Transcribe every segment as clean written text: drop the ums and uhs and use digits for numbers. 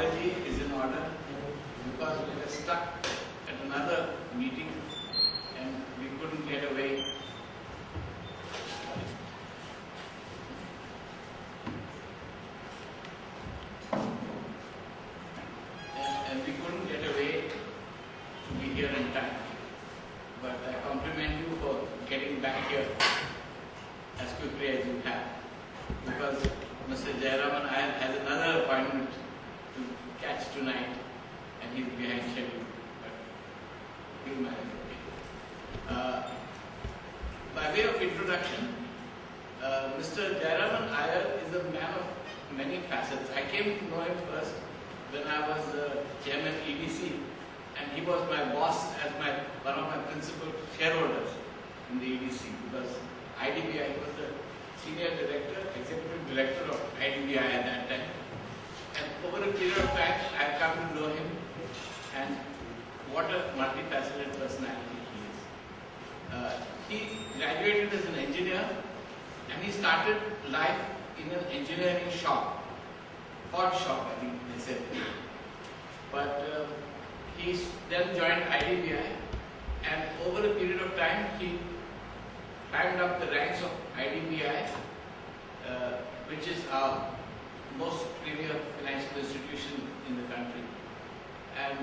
apology is in order because we were stuck at another meeting and we couldn't get away. And we couldn't get away to be here in time. But I compliment you for getting back here as quickly as you have. Because Mr. Jayaraman Iyer has another appointment to catch tonight and he's behind schedule. But he'll manage it. By way of introduction, Mr. Jayaraman Iyer is a man of many facets. I came to know him first when I was chairman EDC, and he was my boss as one of my principal shareholders in the EDC, because IDBI, he was the senior director, executive director of IDBI at that time. And over a period of time, I've come to know him, and what a multifaceted personality he is. He graduated as an engineer, and he started life in an engineering shop. Ford shop, I think they said. But he then joined IDBI, and over a period of time he climbed up the ranks of IDBI, which is our most premier financial institution in the country, and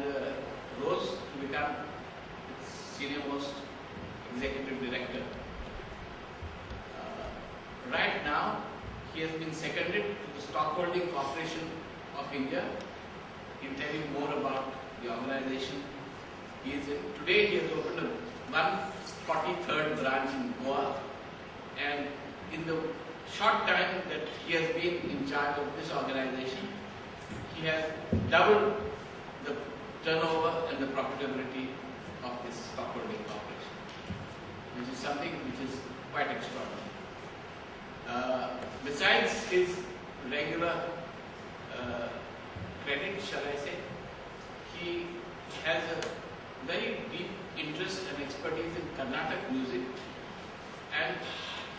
rose to become its senior most executive director. Right now, he has been seconded to the Stockholding Corporation of India. He'll tell you more about the organization. Today he has opened a 143rd branch in Goa, and in the short time that he has been in charge of this organization, he has doubled the turnover and the profitability of this Stockholding Corporation, which is something which is quite extraordinary. Besides his regular credit, shall I say, he has a very deep interest and expertise in Carnatic music, and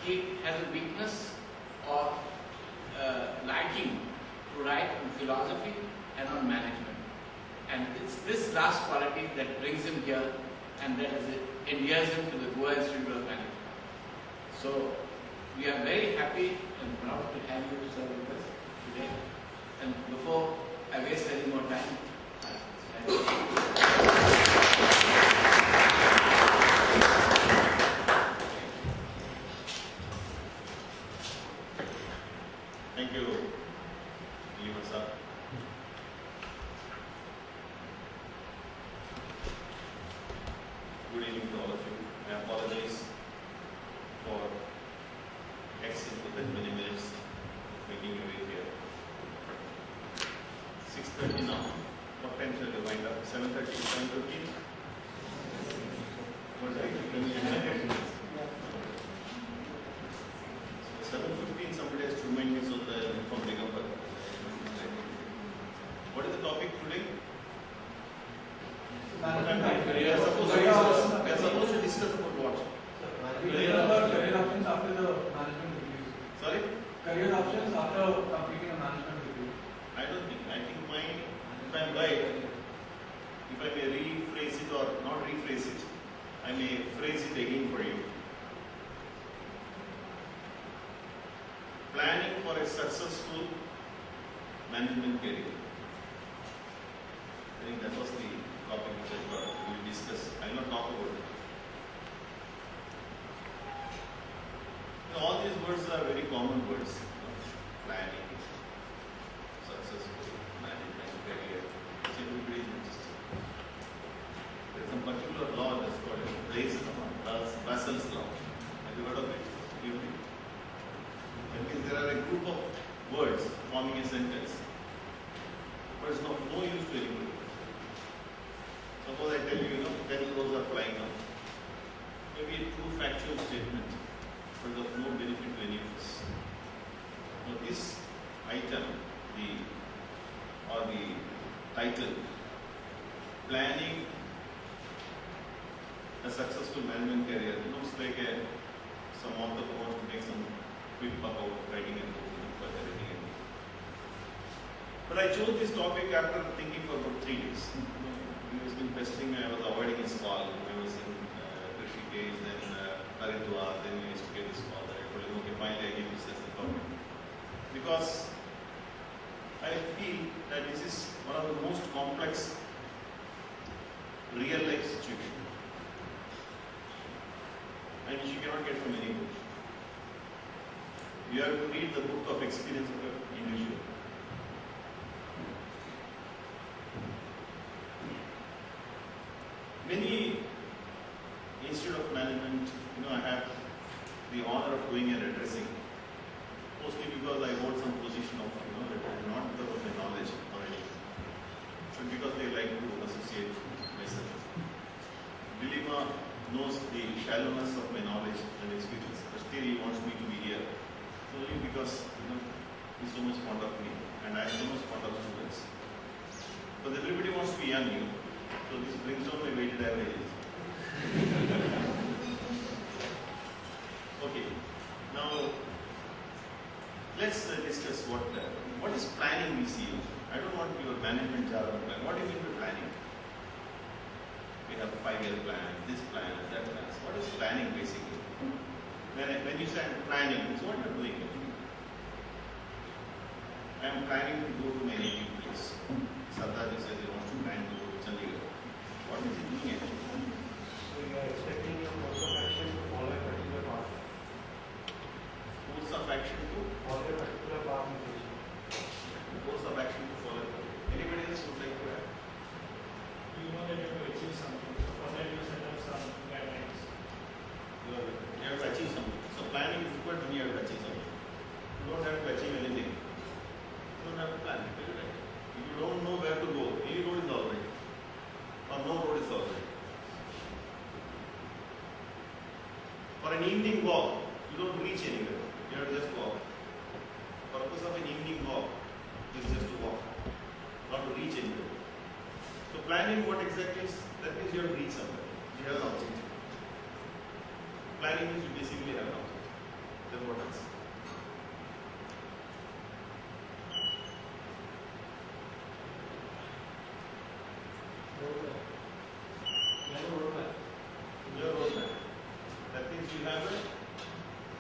he has a weakness or liking to write on philosophy and on management. And it's this last quality that brings him here and that endears him to the Goa Institute of Management. So we are very happy and proud to have you to serve with us today. And before I waste any more time, thank you, sir. Good evening to all of you. I apologize for exit within many minutes making you wait here. 6:30 now. What time shall you wind up? 7:30, 7:15? What is it? 7:15, somebody has to remind me so that I inform Digambar. What is the topic today? We are supposed to discuss about what? Career options after the management review. Sorry? Career options after completing a management review. I don't think. I think if I'm right, if I may rephrase it or not rephrase it, I may phrase it again for you. Planning for a successful management career. I think that was the topic which I thought we will discuss. I will not talk about it. All these words are very common words. Planning, successful management career, which everybody is interested in. There is some particular law that's called Basel's law. Have you heard of it? That means there are a group of words forming a sentence, but it's of no use to anybody. Suppose I tell you, 10 crores are flying out. Maybe a true factual statement, but of no benefit to any of us. Now this item, the title, planning a successful management career, looks like some author who wants to make some quick buck out writing a book for everything. But But I chose this topic after thinking for about 3 days. He was been pestering me. I was avoiding his call. I was in Rishikesh, then Haridwar, then we used to get his call. I told him, okay, finally I give this as the topic. Because I feel that this is one of the most complex real life situations. And which you cannot get from any book. You have to read the book of experience of an individual. Many Institute of Management, I have the honor of going and addressing, mostly because I hold some position of, not because of my knowledge or anything, but because they like to associate myself. Dilima knows the shallowness of my knowledge and experience, but still he wants me to be here. Only because, he's so much fond of me, and I am so much fond of students. Because everybody wants to be young, so this brings down my weighted averages. Okay, now let's discuss what is planning we see. I don't want your management jargon plan. What do you mean by planning? We have 5-year plan, this plan, that plan. So what is planning basically? When you say I'm planning, it's what you're doing. I'm planning to go to my native place. Sardaji says he wants to plan to go to Chandigarh. What is he doing actually? So you are expecting your course of action to follow a particular path. Course of action to Follow a particular path in teaching. course of action to follow. Anybody else would like to add? You know that you have to achieve something. So for that you set up some guidelines. You have to achieve something. So planning is equal to you have to achieve something. You don't have to achieve anything. You don't have to plan. Right? If you don't know where to go, any road is alright. Or no road is alright. For an evening walk, you don't reach anywhere. You have to just walk. The purpose of an evening walk is just to walk, not to reach anywhere. So planning what exactly is, that means you have to reach somewhere. You have an objective. Planning means you basically have an objective. Then what else? Your roadmap. That means you have a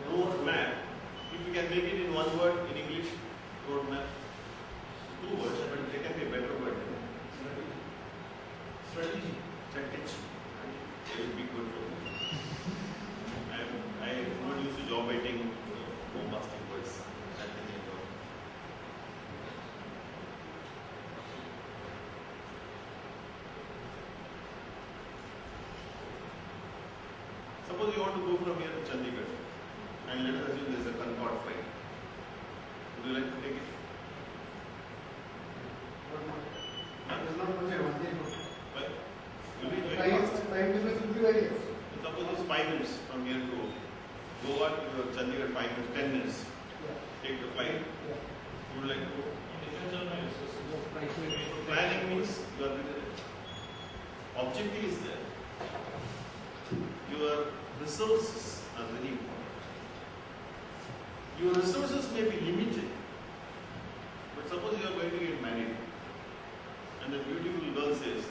roadmap. If you can make it in one word in English, roadmap. 2 words, but there can be a better word. Strategy. Strategy. It would be good for me. I would use job writing, bombastic words. Strategy and all. Suppose you want to go from here to Chandigarh, and let us assume there is a Concorde flight. Would you like to take it? Well, you'll be very fast. Suppose it's 5 minutes from here to Goa to Chandigarh, 5 minutes, 10 minutes. Take the flight. You would like to go? It depends on my resources. Planning means your objective is there. Your resources are very important. Your resources may be limited, but suppose you are going to get married, and the beautiful girl says,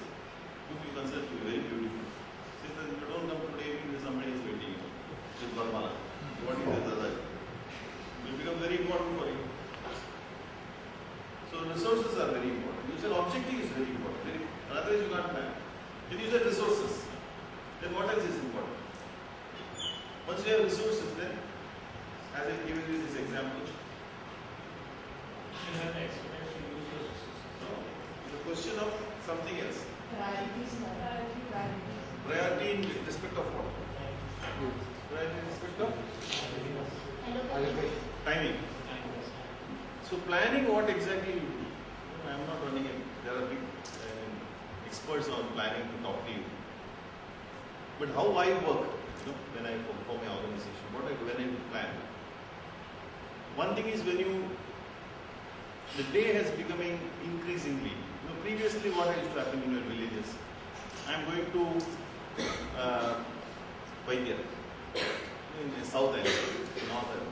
whom you consider to be very beautiful, says that if you don't come today, maybe somebody is waiting with Varmala. What is the other? It will become very important for you. So resources are very important. You said objective is very important. Otherwise you can't plan. If you said resources, then what else is important? Once you have resources, then, as I given you this example, You have the experience to use those resources. no, it's a question of something else. Priorities. Priority in respect of what? Priority in respect of timing. So planning what exactly you do. I am not running it. There are big experts on planning to talk to you. But how I work, when I for my organization, when I plan. One thing is when the day has becoming increasingly. Previously what used to happen in your villages, I am going to Vaidya in the south end, north end.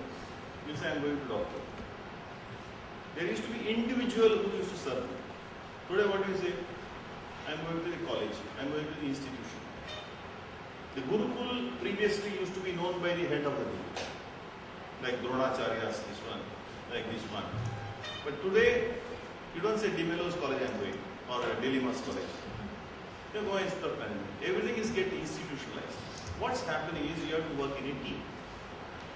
You say I am going to doctor. There used to be individual who used to serve. Today what do you say? I am going to the college, I am going to the institution. The Gurukul previously used to be known by the head of the guru, like Dronacharyas, this one, like this one. But today, you don't say Dimelo's college I am going, or Delima's college. You go and start management. Everything is getting institutionalized. What's happening is you have to work in a team.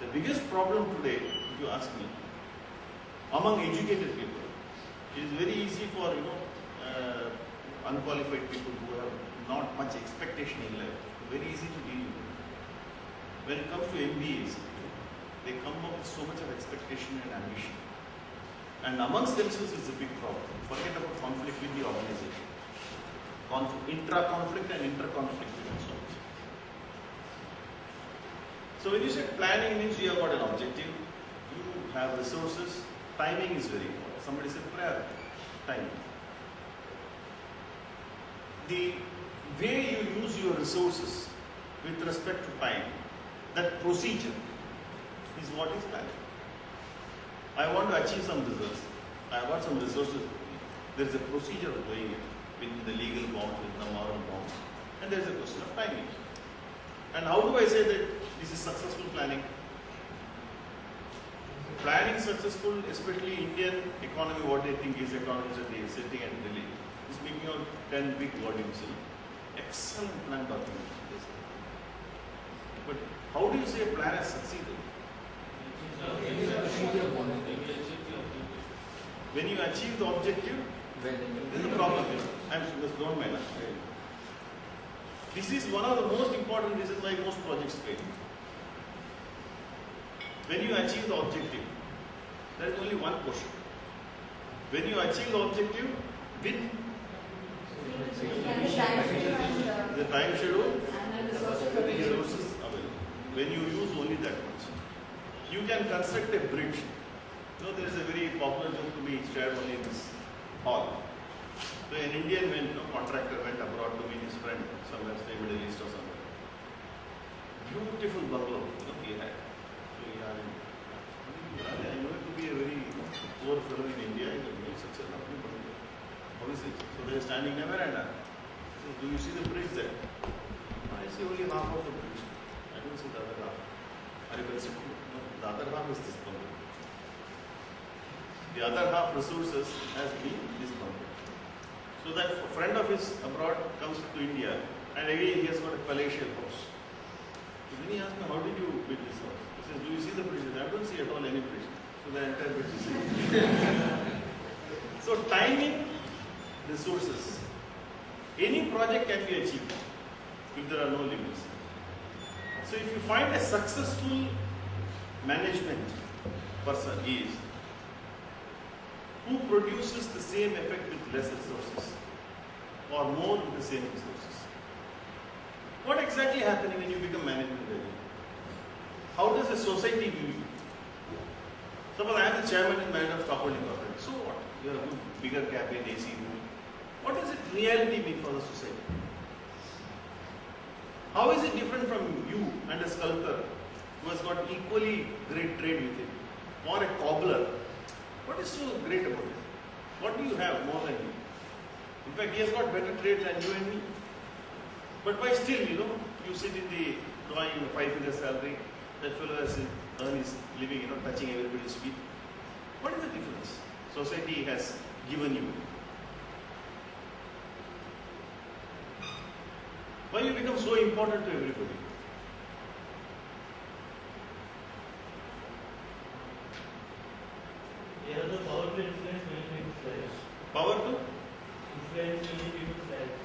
The biggest problem today, if you ask me, among educated people, it is very easy for unqualified people who have not much expectation in life. Very easy to deal with. When it comes to MBAs, they come up with so much of expectation and ambition. And amongst themselves is a big problem. Forget about conflict with the organization. Intra-conflict and inter-conflict with themselves. So when you say planning means you have got an objective, you have resources, timing is very important. Somebody said priority, timing. The way you use your resources with respect to time, that procedure is what is planning. I want to achieve some results. I want some resources. There is a procedure of doing it within the legal bounds, within the moral bounds, and there is a question of timing. And how do I say that this is successful planning? Planning successful, especially Indian economy, what they think is economies that they are sitting and Delhi, is making out 10 big volumes. Excellent plan document. But how do you say a plan has succeeded? When you achieve the objective, this is the problem. Don't mind. This is one of the most important reasons why most projects fail. When you achieve the objective, there is only one question. When you achieve the objective with the time schedule and the resources available. When you use only that much, you can construct a bridge. There is a very popular joke to be shared only in this hall. So an Indian contractor went abroad to meet his friend somewhere, say Middle East or somewhere. Beautiful bungalow, he had. So he had I know it to be a very poor fellow in India. He made such a lovely bungalow. How is it? So they are standing in a veranda. He says, do you see the bridge there? I see only half of the bridge. I don't see the other half. Are you considering? No, the other half is this bungalow. The other half resources has been this bungalow. So that a friend of his abroad comes to India and again he has got a palatial house. So then he asked me, how did you build this house? He says, do you see the bridges? I don't see at all any bridge. So the entire bridge is here. So timing, resources. Any project can be achieved if there are no limits. So if you find a successful management person is who produces the same effect with less resources or more with the same resources. What exactly happening when you become management level? How does a society view you? Suppose I am the chairman and manager of stockholding corporate. So what? You have a good bigger cabin, AC room. What does it reality mean for the society? How is it different from you and a sculptor who has got equally great trade with him? Or a cobbler? What is so great about it? What do you have more than you? In fact, he has got better trade than you and me. But why still, you sit in the drawing a 5-figure salary, that fellow has earned his living, touching everybody's feet. What is the difference society has given you? Why you become so important to everybody? They have the power to influence many people's lives. Power to? Influence many people's lives.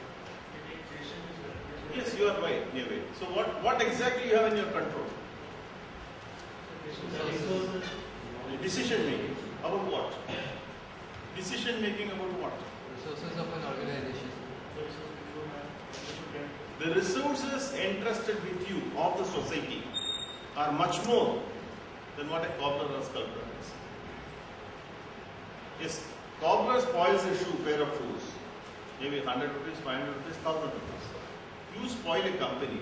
Yes, you are right, in a way. So what exactly you have in your control? Resources. Decision making. About what? Decision making about what? Resources of an organization. The resources entrusted with you of the society are much more than what a cobbler or sculptor has. Yes, cobbler spoils a pair of shoes. Maybe 100 rupees, 500 rupees, 1000 rupees. You spoil a company,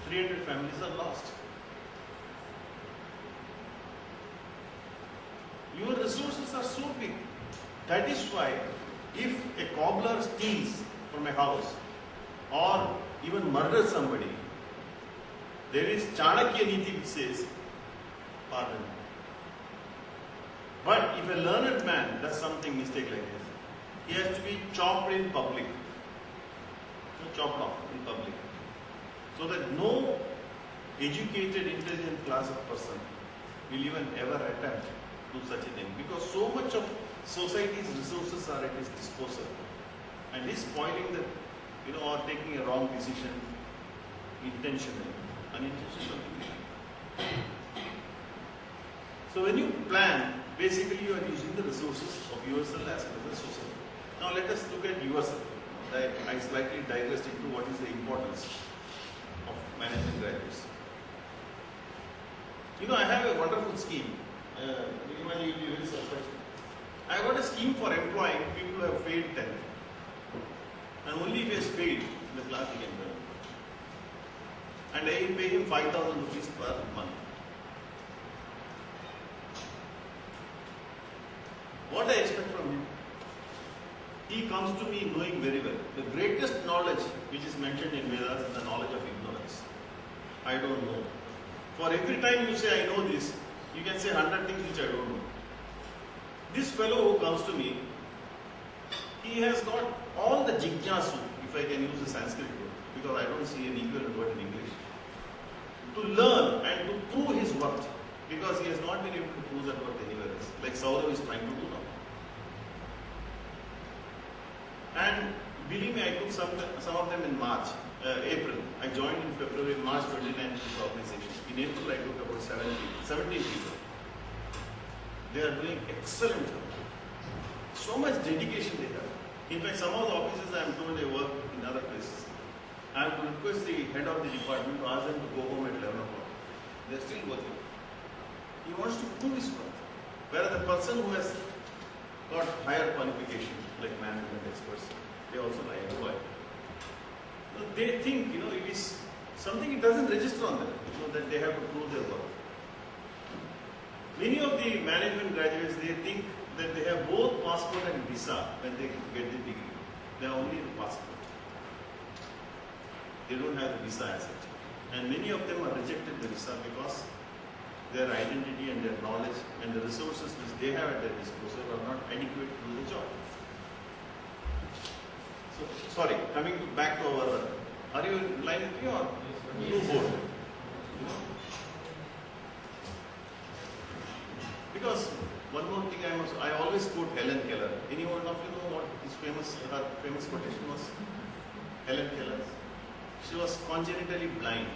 300 families are lost. Your resources are so big. That is why if a cobbler steals from a house or even murders somebody, there is Chanakya Niti which says, pardon. But if a learned man does something mistake like this, he has to be chopped in public. Chopped off in public. So that no educated, intelligent class of person will even ever attempt to do such a thing. Because so much of society's resources are at his disposal. And he's spoiling the, or taking a wrong decision intentionally, unintentionally. So when you plan, basically you are using the resources of yourself as well as the society. Now let us look at yourself. I slightly digressed into what is the importance of management graduates. I have a wonderful scheme. You will be very surprised. I got a scheme for employing people who have failed 10th. And only if he has failed in the class he can learn. And I will pay him 5,000 rupees per month. What I expect from him? He comes to me knowing very well. The greatest knowledge which is mentioned in Vedas is the knowledge of ignorance. I don't know. For every time you say I know this, you can say 100 things which I don't know. This fellow who comes to me, he has got all the jignasu, if I can use a Sanskrit word, because I don't see an equivalent word in English, to learn and to prove his worth, because he has not been able to prove that worth anywhere else, like Saurav is trying to do now. And believe me, I took some of them in April. I joined in February, March 29 this organization. In April, I took about 17 people. They are doing excellent job. So much dedication they have. In fact, some of the offices I am told they work in other places. I have to request the head of the department to ask them to go home at 11 o'clock. They are still working. He wants to prove his worth. Whereas the person who has got higher qualification, like management experts, they also like employ. So they think, it is something it doesn't register on them, that they have to prove their worth. Many of the management graduates, they think that they have both passport and visa when they get the degree. They are only the passport. They don't have the visa as such. And many of them are rejected the visa because their identity and their knowledge and the resources which they have at their disposal are not adequate to do the job. So, sorry, coming back to our, are you in line with me or you both? Because one more thing I always quote Helen Keller. Anyone of you know what her famous quotation was? Helen Keller. She was congenitally blind.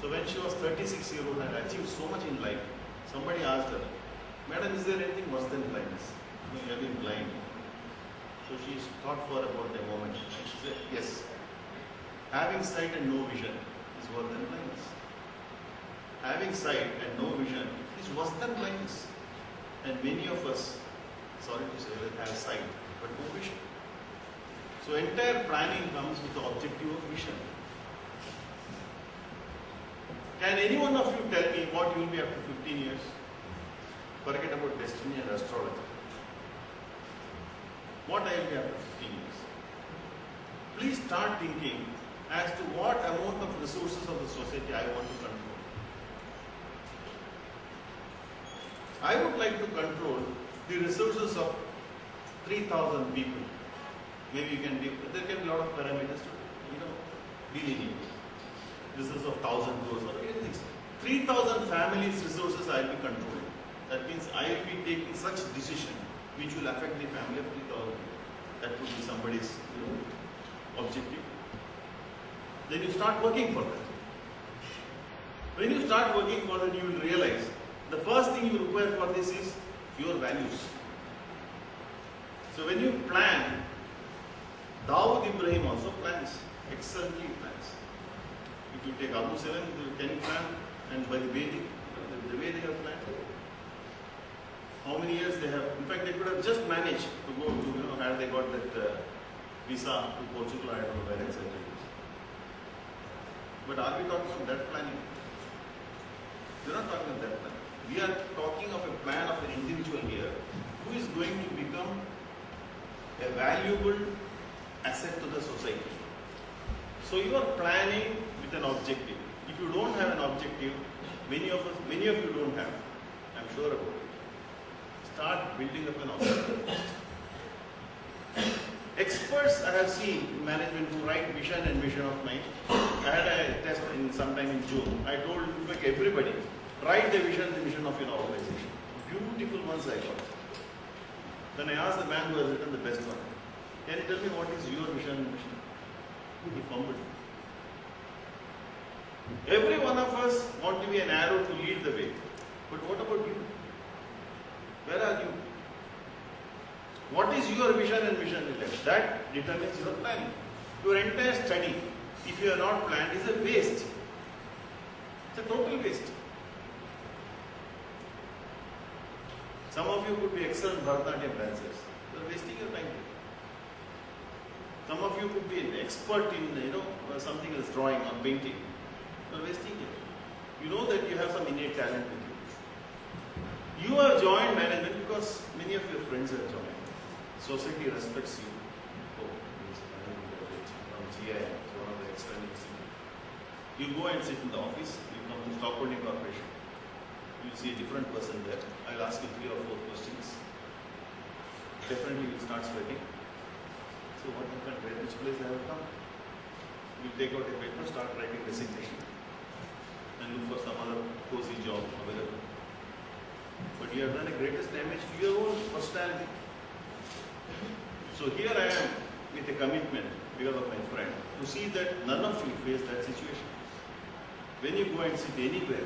So when she was 36-year-old and achieved so much in life, somebody asked her, "Madam, is there anything worse than blindness? You have been blind." So she thought for about a moment and she said, "Yes, having sight and no vision is worse than blindness. Having sight and no vision is worse than blindness." And many of us, sorry to say, have sight but no vision. So entire planning comes with the objective of vision. Can any one of you tell me what you will be after 15 years? Forget about destiny and astrology. What I will be after 15 years? Please start thinking as to what amount of resources of the society I want to control. I would like to control the resources of 3,000 people. Maybe you can be, there can be a lot of parameters to deal in it. Resources of 1,000 crores or anything. 3,000 families' resources I will be controlling. That means I will be taking such decision which will affect the family of 3,000 people. That would be somebody's objective. Then you start working for that. When you start working for that, you will realize the first thing you require for this is your values. So when you plan, Dawood Ibrahim also plans, excellently plans. If you take Abu Salam, can you plan? And by the way they have planned. How many years they have? In fact, they could have just managed to go to, had they got that visa to Portugal, I don't know where exactly. But are we talking of that planning? We are not talking of that plan. We are talking of a plan of an individual a valuable asset to the society. So you are planning with an objective. If you don't have an objective, many of you don't have, I'm sure about it. Start building up an objective. Experts I have seen in management who write vision and mission of mind. I had a test sometime in June. I told everybody, write the vision and mission of your organization. Beautiful ones I got. Then I asked the man who has written the best one, can you tell me what is your vision and mission? He fumbled. Every one of us want to be an arrow to lead the way. But what about you? Where are you? What is your vision and mission in life? That determines your planning. Your entire study, if you are not planned, is a waste. It's a total waste. Some of you could be excellent Bharatanatyam dancers. You are wasting your time. Some of you could be an expert in something else, drawing or painting. You are wasting it. You know that you have some innate talent with you. You have joined management because many of your friends have joined. Society respects you. Oh, he's from GIM, one of the external institutes. You go and sit in the office, you come to Stockholding Corporation. You will see a different person there. I'll ask you 3 or 4 questions. Definitely you will start sweating. So what happened? Which place I have come? You take out a paper, start writing resignation and look for some other cozy job available. But you have done the greatest damage to your own personality. So here I am with a commitment because of my friend to see that none of you face that situation. When you go and sit anywhere,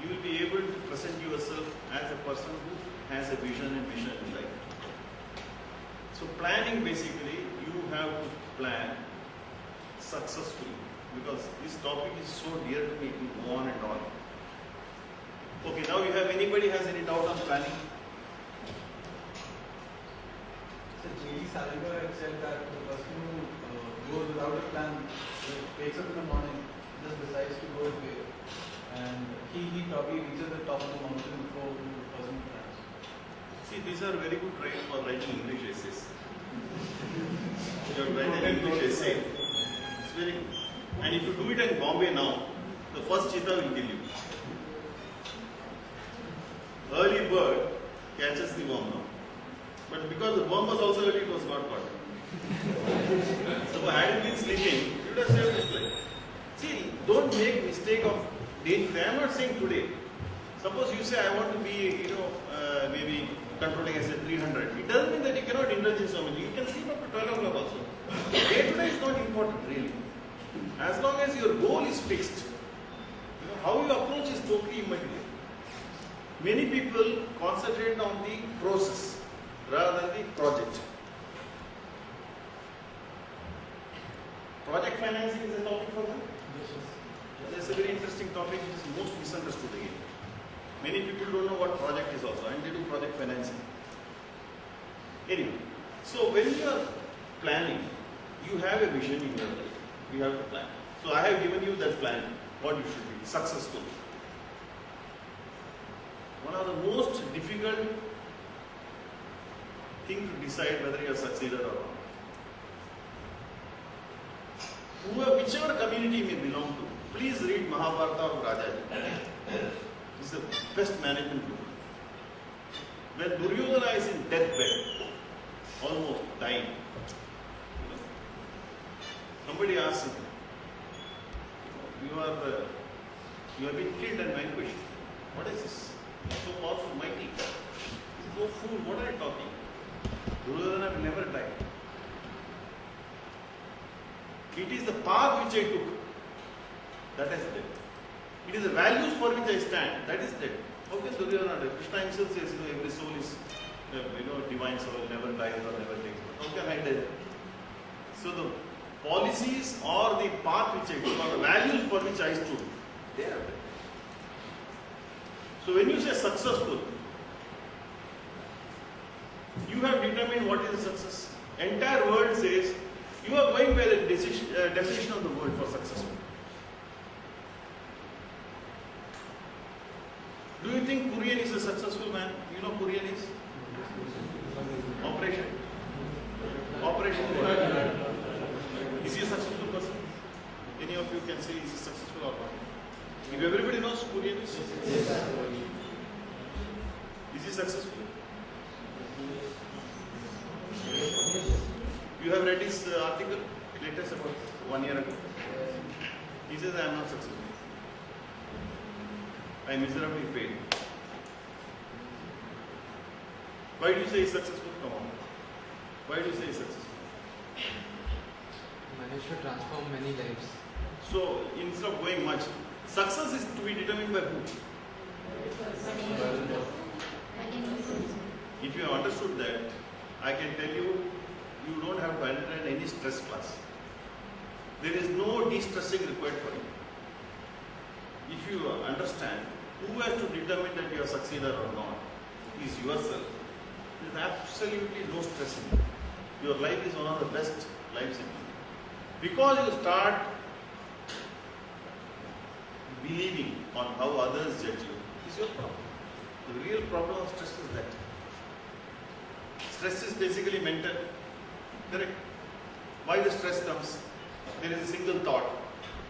you will be able to present yourself as a person who has a vision and mission in life. So planning, basically, you have to plan successfully because this topic is so dear to me, to go on and on. Okay, now you have anybody has any doubt on planning? J.D. Salinger had said that the person who goes without a plan, wakes up in the morning, just decides to go his way, and he probably reaches the top of the mountain before the person who plans. See, these are very good traits for writing English essays. You have written an English essay. It's very good. And if you do it in Bombay now, the first cheetah will kill you. Early bird catches the worm now. But because the worm was also early, it was not caught. So had it been sleeping, you would have saved his life. See, don't make mistake of danger. I am not saying today. Suppose you say, I want to be, maybe controlling as a 300. It doesn't mean that you cannot indulge in so many. You can sleep up to 12 o'clock also. Day to day is not important, really. As long as your goal is fixed, how you approach is totally immaterial. Many people concentrate on the process rather than the project. Project financing is a topic for them. That's a very interesting topic. It is most misunderstood again. Many people don't know what project is also, and they do project financing. Anyway, so when you are planning, you have a vision in your life. You have to plan. So I have given you that plan, what you should be, successful. One of the most difficult thing to decide whether you have succeeded or not. Whichever community you may belong to, please read Mahabharata of Rajaji. This is the best management book. When Duryodhana is in deathbed, almost dying, somebody asks him, you have been killed and vanquished. What is this? So powerful, mighty. He says, oh fool, what are you talking? Duryodhana will never die. It is the path which I took that is dead. It is the values for which I stand that is dead. How can Duryodhana die? Krishna himself says, every soul is, divine soul never dies or never takes birth. How can I die? So the policies or the path which I took or the values for which I stood, they are dead. So when you say successful, you have determined what is success. Entire world says you are going by the definition of the word for successful. Do you think Kurian is a successful man? You know Kurian is? successful? You have read his article latest about 1 year ago. He says, I am not successful. I miserably failed. Why do you say he is successful? Come on. Why do you say he is successful? Managed to transform many lives. So, instead of going much, success is to be determined by who? If you have understood that, I can tell you, you don't have to attend any stress class. There is no de-stressing required for you. If you understand who has to determine that you are succeeder or not, is yourself. There is absolutely no stress in you. Your life is one of the best lives in you. Because you start believing on how others judge you, is your problem. The real problem of stress is that. Stress is basically mental. Correct? Why the stress comes? There is a single thought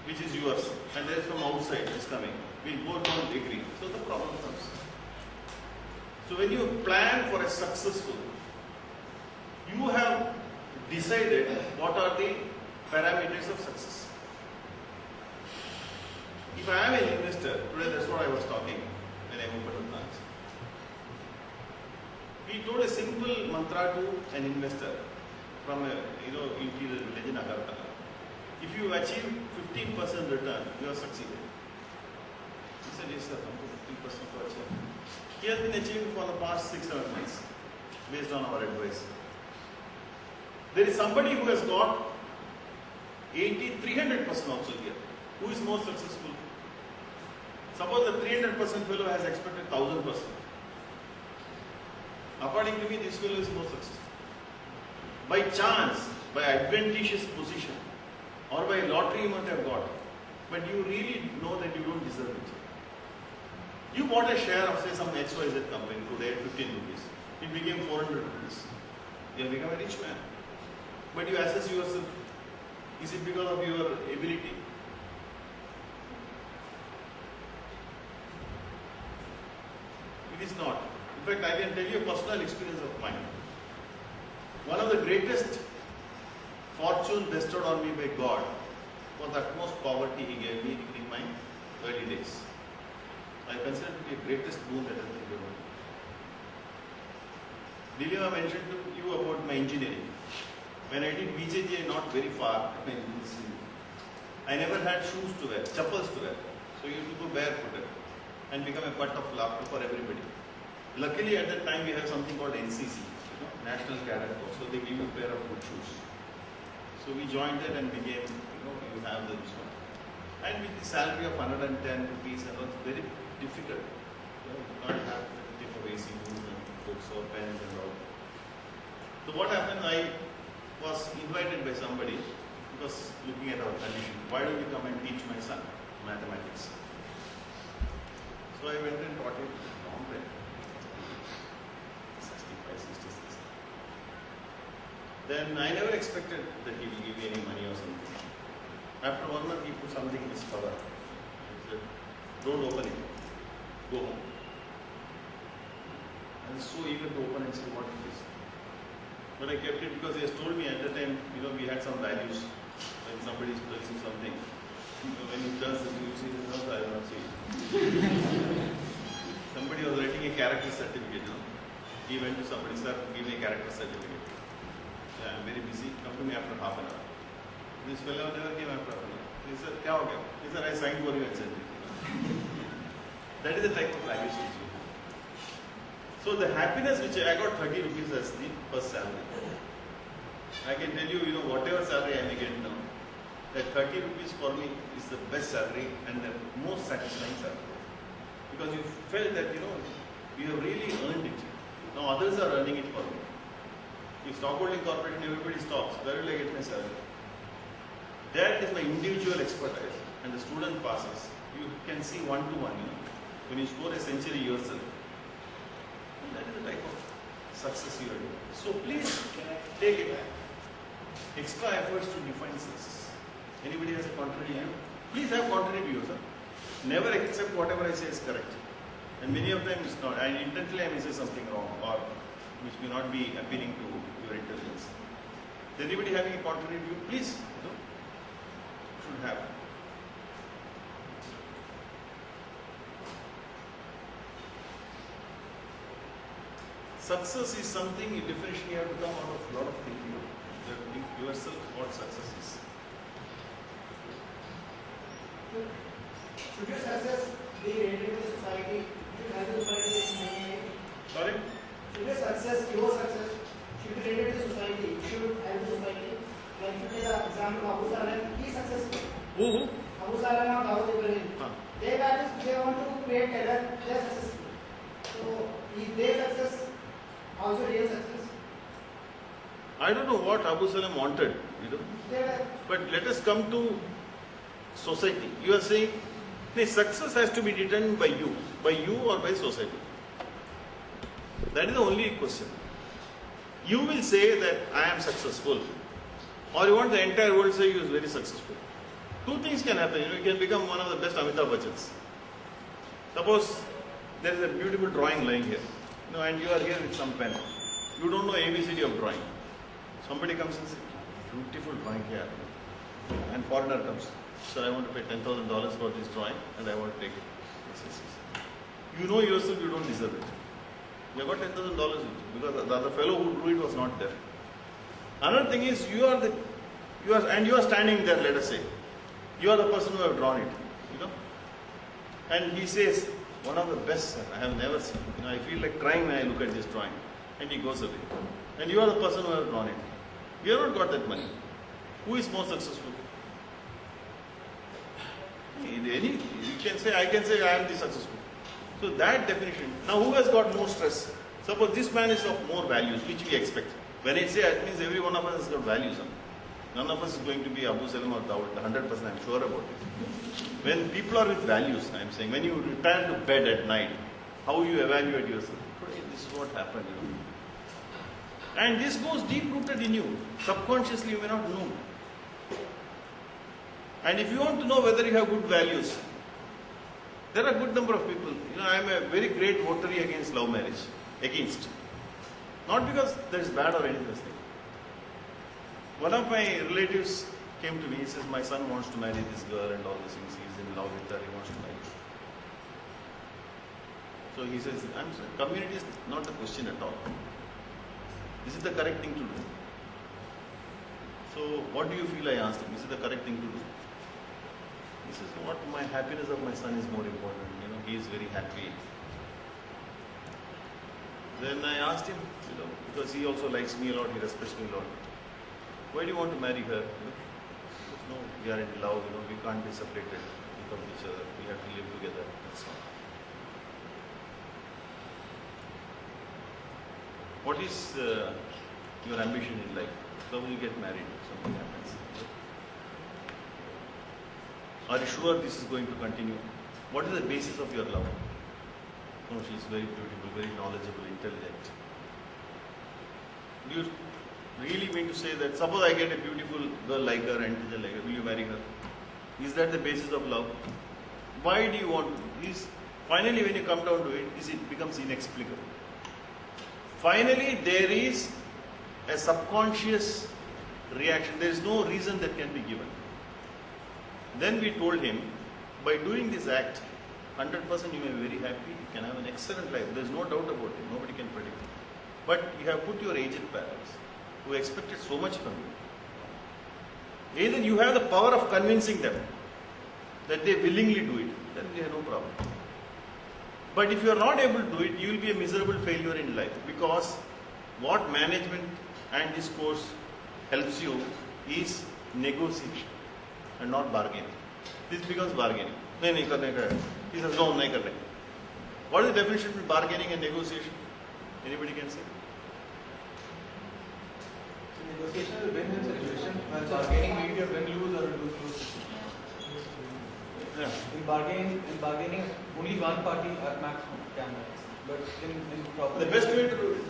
which is yours, and there is from outside is coming. We both don't agree. So the problem comes. So when you plan for a successful, you have decided what are the parameters of success. If I am an investor, today that's what I was talking when I opened the branch. We told a simple mantra to an investor from a interior village in Agartala. If you achieve 15% return, you have succeeded. He said, yes sir, 15% to achieve. He has been achieving for the past 6-7 months based on our advice. There is somebody who has got 300% also here. Who is more successful? Suppose the 300% fellow has expected 1000%. According to me, this fellow is more successful. By chance, by advantageous position, or by lottery you might have got, but you really know that you don't deserve it. You bought a share of say some XYZ company today at 15 rupees. It became 400 rupees. You have become a rich man. But you assess yourself. Is it because of your ability? It is not. In fact, I can tell you a personal experience of mine. One of the greatest fortune bestowed on me by God was the utmost poverty He gave me in my early days. I consider it the greatest boon that has been given. Dilima mentioned to you about my engineering. When I did BJJ, not very far, I never had shoes to wear, chappals to wear. So you used to go barefooted and become a butt of laughter for everybody. Luckily at that time we have something called NCC, National Cadet Corps. So they give you a pair of good shoes. So we joined that and became, you have this one. And with the salary of 110 rupees, and it was very difficult. You can't have the type of AC books and books or pens and all. So what happened, I was invited by somebody, because looking at our condition, why don't you come and teach my son mathematics? So I went and taught him long time. 65, 66. Then I never expected that he will give me any money or something. After 1 month, he put something in his cover. He said, don't open it. Go home. I was so eager to open and see what it is. But I kept it because he has told me at the time, we had some values. When somebody is purchasing something, when he does this, you see this house, I will not see it. Somebody was writing a character certificate. He went to somebody, sir, give me a character certificate. Yeah, I'm very busy. Come to me after half an hour. This fellow never came after half an hour. He said, kya ho gaya? He said, I signed for you and sent it. That is the type of values which you have. So the happiness which I got 30 rupees as the first salary. I can tell you, whatever salary I may get now, that 30 rupees for me is the best salary and the most satisfying salary. Because you felt that, you have really earned it. Now others are earning it for me. If stockholding corporation, everybody stops. Where will I get my salary? That is my individual expertise. And the student passes. You can see one-to-one, when you score a century yourself. And that is the type of success you are doing. So please take it. Extra efforts to define success. Anybody has a contrary view? Please have contrary views. Never accept whatever I say is correct. And many of them it's not. And intentionally I may say something wrong or which may not be appealing to your intelligence. Does anybody having a contrary view? Please, should have. Success is something you definition you have to come out of a lot of thinking. You have to think yourself what success is. Should your success be related to the society? Should help the society in any way? Sorry? Should your success should be related to the society? Should help the society? Like if you take the example of Abu Salam, he is successful. Who? Abu Salam and Dawood Ibrahim. Huh. They want to create terror, they are successful. So is their success also real success? I don't know what Abu Salam wanted, They were but let us come to society. You are saying, success has to be determined by you or by society. That is the only question. You will say that I am successful, or you want the entire world to say you is very successful. Two things can happen. You can become one of the best Amitabh Bachchans. Suppose there is a beautiful drawing lying here, and you are here with some pen. You don't know ABCD of drawing. Somebody comes and says, beautiful drawing here, and foreigner comes. Sir, I want to pay $10,000 for this drawing, and I want to take it. Yes. You know yourself you don't deserve it. You have got $10,000 with you because the other fellow who drew it was not there. Another thing is you are standing there. Let us say you are the person who have drawn it. And he says, one of the best, sir, I have never seen. I feel like crying when I look at this drawing. And he goes away. And you are the person who have drawn it. You have not got that money. Who is more successful? You can say, I can say I am the successful. So that definition. Now who has got more stress? Suppose this man is of more values, which we expect. When I say that means every one of us has got values. None of us is going to be Abu Salam or Dawood. 100% I am sure about it. When people are with values, I am saying, when you return to bed at night, how you evaluate yourself. Today this is what happened. And this goes deep rooted in you. Subconsciously you may not know. And if you want to know whether you have good values, there are a good number of people. I am a very great votary against love marriage. Against. Not because there is bad or anything. One of my relatives came to me, he says, my son wants to marry this girl and all these things. He is in love with her, he wants to marry her. So he says, I'm sorry, community is not the question at all. Is it the correct thing to do? So what do you feel? I asked him, is it the correct thing to do? He says, what, my happiness of my son is more important. He is very happy. Then I asked him, because he also likes me a lot, he respects me a lot. Why do you want to marry her? He says, no, we are in love, we can't be separated from each other. We have to live together. That's all. What is your ambition in life? Suppose you get married, something happens. Are you sure this is going to continue? What is the basis of your love? No, she is very beautiful, very knowledgeable, intelligent. Do you really mean to say that, suppose I get a beautiful girl like her, intelligent like her, will you marry her? Is that the basis of love? Why do you want to? Finally, when you come down to it, it becomes inexplicable. Finally, there is a subconscious reaction. There is no reason that can be given. Then we told him, by doing this act, 100% you may be very happy, you can have an excellent life. There is no doubt about it. Nobody can predict it. But you have put your aged parents, who expected so much from you. Either you have the power of convincing them that they willingly do it, then they have no problem. But if you are not able to do it, you will be a miserable failure in life, because what management and this course helps you is negotiation and not bargaining. This becomes bargaining. He says, no, nahi karne. What is the definition between bargaining and negotiation? Anybody can say? Negotiation is a win-win situation. While bargaining, maybe a win-lose or a lose-lose. Yeah. In bargaining, only one party at maximum can win. But in proper The best way to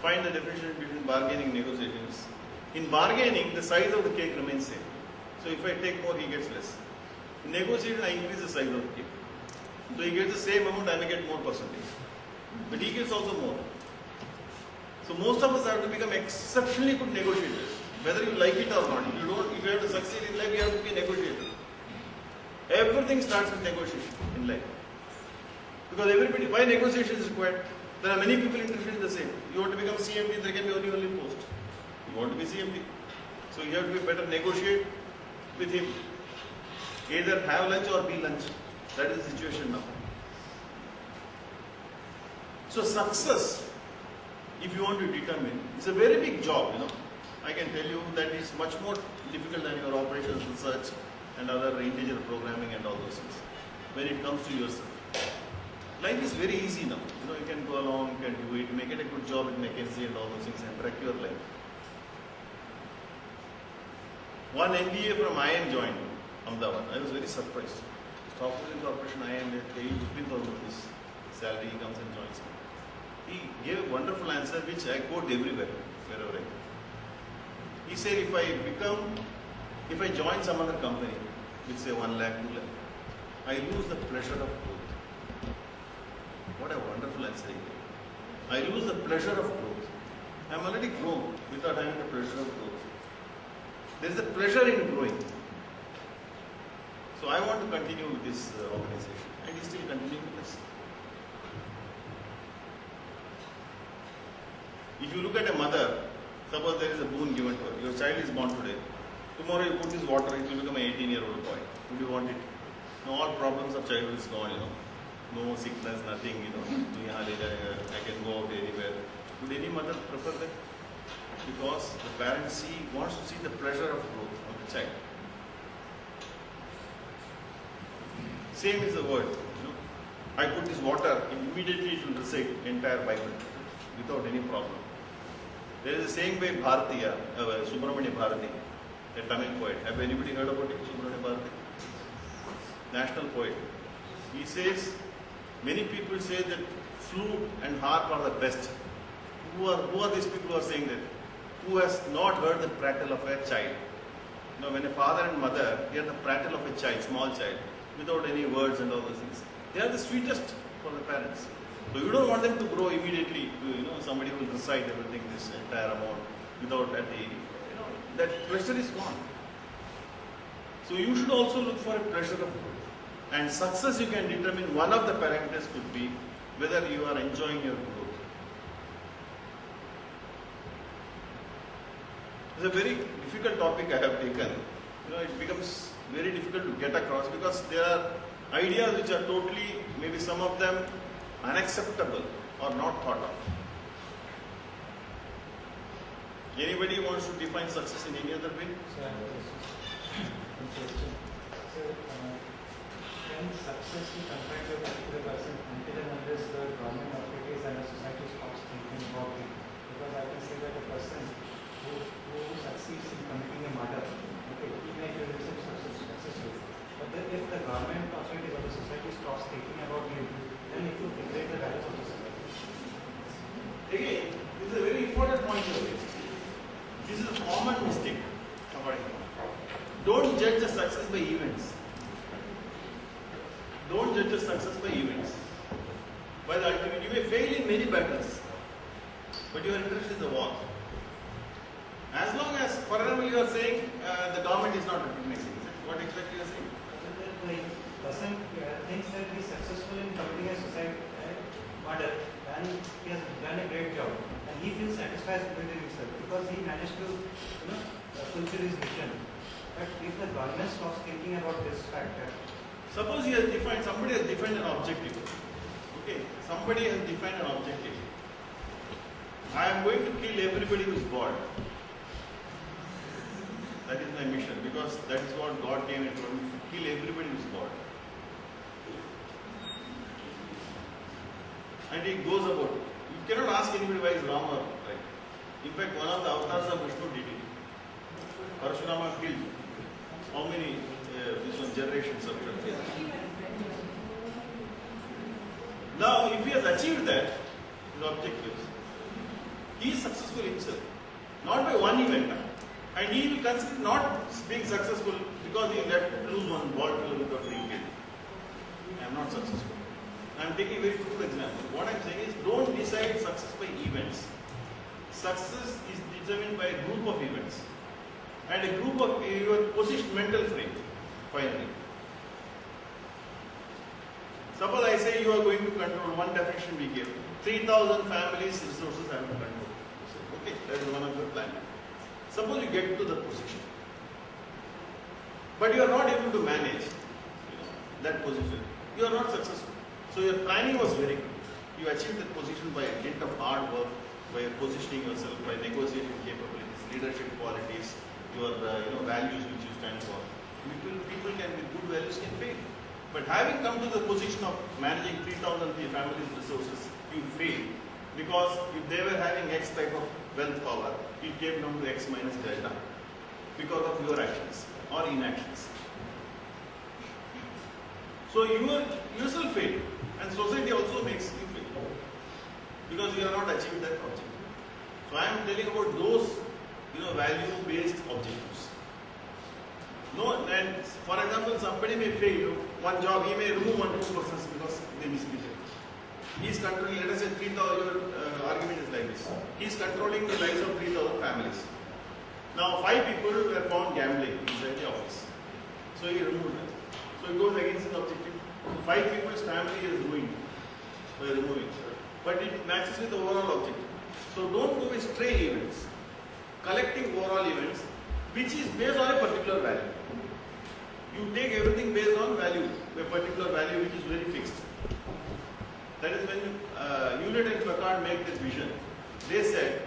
find the definition between bargaining and negotiation is, in bargaining, the size of the cake remains same. So if I take more, he gets less. In negotiation, I increase the size of the cake. So he gets the same amount, I may get more percentage. But he gets also more. So most of us have to become exceptionally good negotiators, whether you like it or not. If you have to succeed in life, you have to be a negotiator. Everything starts with negotiation in life. Because everybody, why negotiation is required? There are many people interested in the same. You want to become CMD, there can be only post. You want to be CMD. So you have to be better negotiate with him. Either have lunch or be lunch. That is the situation now. So success, if you want to determine, it's a very big job, I can tell you that it's much more difficult than your operations research and other integer programming and all those things. When it comes to yourself. Life is very easy now. You can go along, you can do it, make it a good job in McKinsey and all those things and track your life. One MBA from IIM joined Ahmedabad. I was very surprised. Stockholding Corporation IIM, they pay 15,000 rupees salary, he comes and joins me. He gave a wonderful answer which I quote everywhere, wherever I go. He said, if I join some other company with say 1 lakh, 2 lakh, I lose the pleasure of growth. What a wonderful answer he gave. I lose the pleasure of growth. I am already grown without having the pleasure of growth. There is a pleasure in growing. So I want to continue with this organization and he still continuing with this. If you look at a mother, suppose there is a boon given to her. Your child is born today. Tomorrow you put this water, it will become an 18-year-old boy. Would you want it? No, all problems of childhood is gone, No sickness, nothing, I can go out anywhere. Would any mother prefer that? Because the parent wants to see the pleasure of growth of the child. Same is the word. I put this water, immediately it will recite entire Bible without any problem. There is a saying by Bharatiya, Subramanya Bharati, a Tamil poet. Have anybody heard about it? Subramanya Bharati? National poet. He says, many people say that flute and harp are the best. Who are these people who are saying that? Who has not heard the prattle of a child? When a father and mother hear the prattle of a child, small child, without any words and all those things, they are the sweetest for the parents. So you don't want them to grow immediately to, somebody who will recite everything, this entire amount, without that pleasure is gone. So you should also look for a pleasure of growth. And success you can determine, one of the parameters could be whether you are enjoying your growth. It's a very difficult topic I have taken. It becomes very difficult to get across because there are ideas which are totally, maybe some of them, unacceptable or not thought of. Anybody wants to define success in any other way? Can success be confined to a particular person until and unless the government authorities and the society stops thinking about it? Because I can say that a person who succeeds in committing a murder, he may be successful. But then if the government authorities or the society stops thinking about him, then it will degrade the values of the society. Again, this is a very important point to make. This is a common mistake. Don't judge the success by events. Don't judge the success by events. By the ultimate, you may fail in many battles, but your interest is the war. As long as, for example, you are saying the government is not recognizing it. What exactly you are saying? The person thinks that he is successful in committing a suicide murder and he has done a great job and he feels satisfied with himself because he managed to fulfill his mission. But if the government stops thinking about this factor, suppose somebody has defined an objective. Okay, somebody has defined an objective. I am going to kill everybody who is born. That is my mission because that is what God came and told me to kill everybody who is born. And he goes about. You cannot ask anybody why is wrong or right. In fact, one of the avatars of Vishnu did it. Parashurama killed how many generations of Kshatriyas? Now, if he has achieved that, his objectives, he is successful himself. Not by one event. And he will consider not being successful because he let lose one ball without being killed. I am not successful. I am taking a very true example. What I am saying is, don't decide success by events. Success is determined by a group of events and a group of your position mental frame. Finally, suppose I say you are going to control, one definition we gave, 3,000 families resources I have to control. Okay, that is one of your plan. Suppose you get to the position, but you are not able to manage that position. You are not successful. So your planning was very good. You achieved that position by a dint of hard work, by positioning yourself, by negotiating capabilities, leadership qualities, your values which you stand for. People can with good values can fail. But having come to the position of managing 3,000 families' resources, you fail. Because if they were having X type of wealth power, it came down to X minus delta because of your actions or inactions. So you yourself fail, and society also makes you fail because you have not achieved that objective. So I am telling about those value-based objectives. No, and for example, somebody may fail one job, he may remove 1 2 persons because they misbehave. He is controlling, let us say 3,000, your argument is like this. He is controlling the lives of 3,000 families. Now 5 people were found gambling inside the office. So he removed them. So it goes against his objective. 5 people's family is ruined by removing. But it matches with the overall objective. So don't go with stray events. Collecting overall events which is based on a particular value. You take everything based on value, a particular value which is very fixed. That is when Hewlett and Packard make this vision. They said,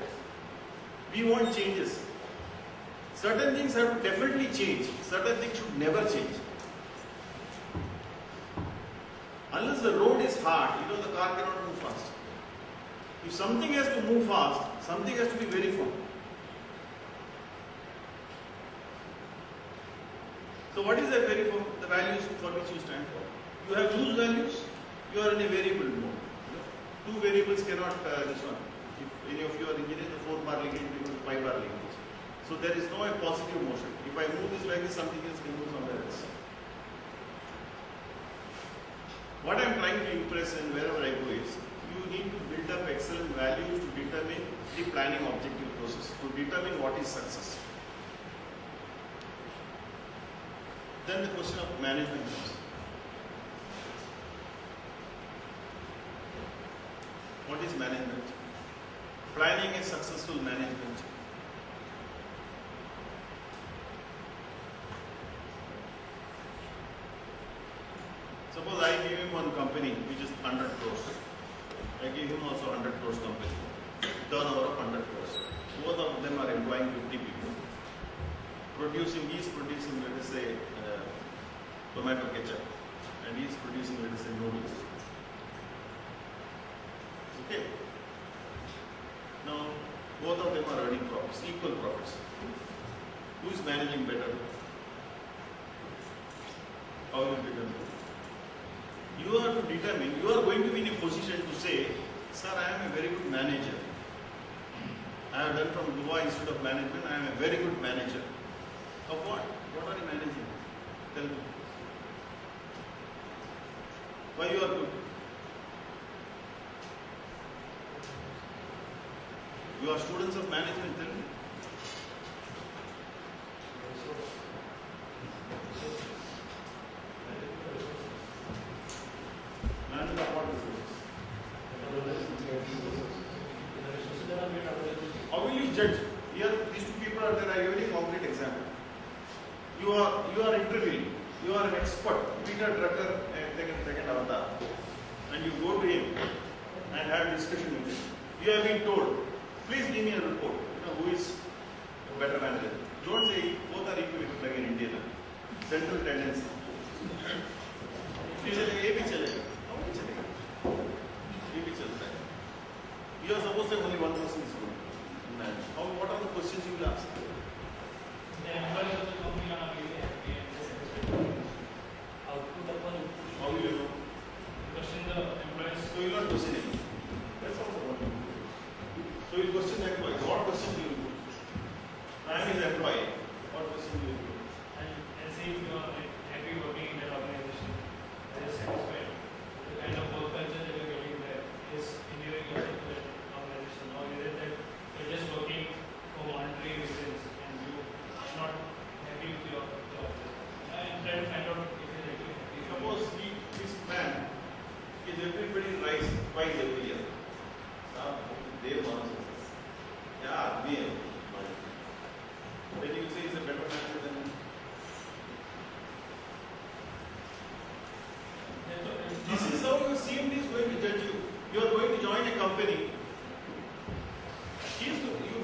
we want changes. Certain things have to definitely change. Certain things should never change. Unless the road is hard, the car cannot move fast. If something has to move fast, something has to be very firm. So what is that very firm? The values for which you stand for. You have loose values, you are in a variable mode. 2 variables cannot this one. If any of you are engineers, the 4-bar linkage becomes 5-bar linkage. So there is no a positive motion. If I move this like this, something else can move somewhere else. What I am trying to impress and wherever I go is, you need to build up excellent values to determine the planning objective process, to determine what is success. Then the question of management comes. What is management? Planning a successful management. Suppose I give him one company which is 100 crores. I give him also 100 crores company. Turnover of 100 crores. Both of them are employing 50 people. He is producing, let us say, tomato ketchup, and he is producing, let us say, noodles. Okay. Now, both of them are earning profits, equal profits. Who is managing better? How will you determine? You are to determine, you are going to be in a position to say, sir, I am a very good manager. I have done from Goa Institute of Management, I am a very good manager. Of what? What are you managing? Tell me. Why you are good? You are students of management, tell me. Management of what resources? How will you judge? Here, these 2 people are there. I give a very concrete example. You are interviewing. You are an expert. Peter Drucker, second avatar, and you go to him and have a discussion with him. You have been told, please give me a report. Who is a better manager? Don't say both are equal like in India. Central tendency. You are supposed to have only one person is good. What are the questions you will ask? The employees of the company are really happy and satisfied. Output upon How will you know? question the employees. So you will not question him. That's also what you do. So you question the employee. What question do you do? I am his employee. What question do you do? And see if you are happy working in that organization. They are satisfied. The kind of work that Yeah. Then you say he's a better manager than him. This is how your CMD is going to judge you. You are going to join a company.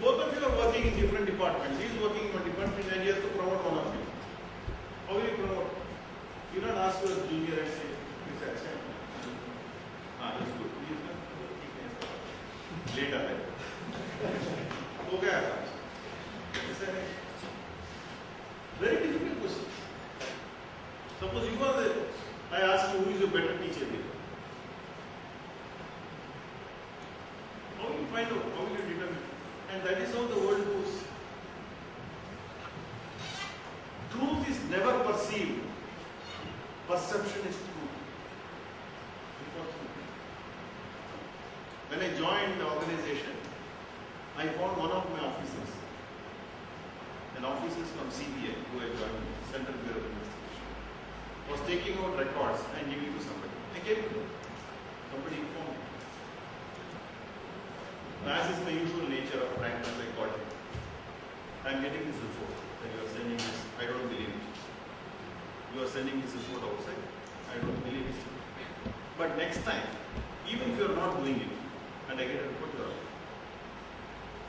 Both of you are working in different departments. He is working in one department and he has to promote one of you. How will you promote? You don't ask your junior and say, he's excellent. He's good. He's good. Later. Okay. Very difficult question. Suppose you are the, I ask you who is your better teacher here. How will you find out? How will you determine? And that is how the world goes. Truth is never perceived. Perception is truth. When I joined the organization, I found one of my officers, an officer from CBI who had joined Central Bureau of Investigation, was taking out records and giving to somebody. I gave it to him. Somebody informed me. As is my usual nature of frankness, I called him. I am getting this report that you are sending this. I don't believe it. You are sending this report outside. I don't believe it. But next time, even if you are not doing it, and I get a report, you are right.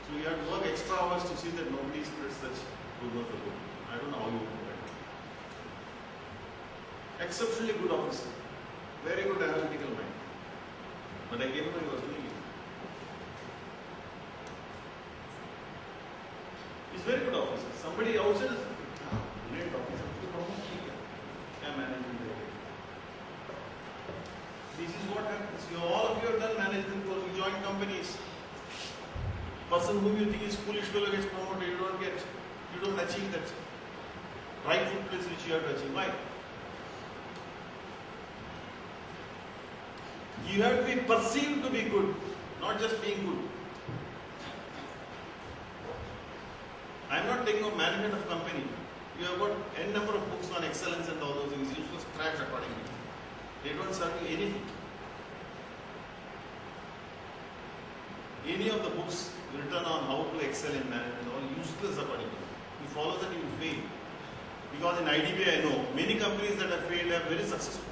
So you have to work extra hours to see that nobody spreads such rumors about you. I don't know how you do that. Exceptionally good officer. Very good analytical mind. But I gave him he was doing it. He's very good officer. Somebody outside is great officer. Management director. This is what happens. All of you have done management course. You join companies. Person whom you think is foolish fellow gets promoted. You don't achieve that rightful place which you have to achieve. Why? You have to be perceived to be good, not just being good. I am not taking up management of company. You have got n number of books on excellence and all those things. You should trash accordingly. They don't serve you anything. Any of the books written on how to excel in management are useless accordingly. You follow that, you will fail. Because in IDB I know many companies that have failed are very successful.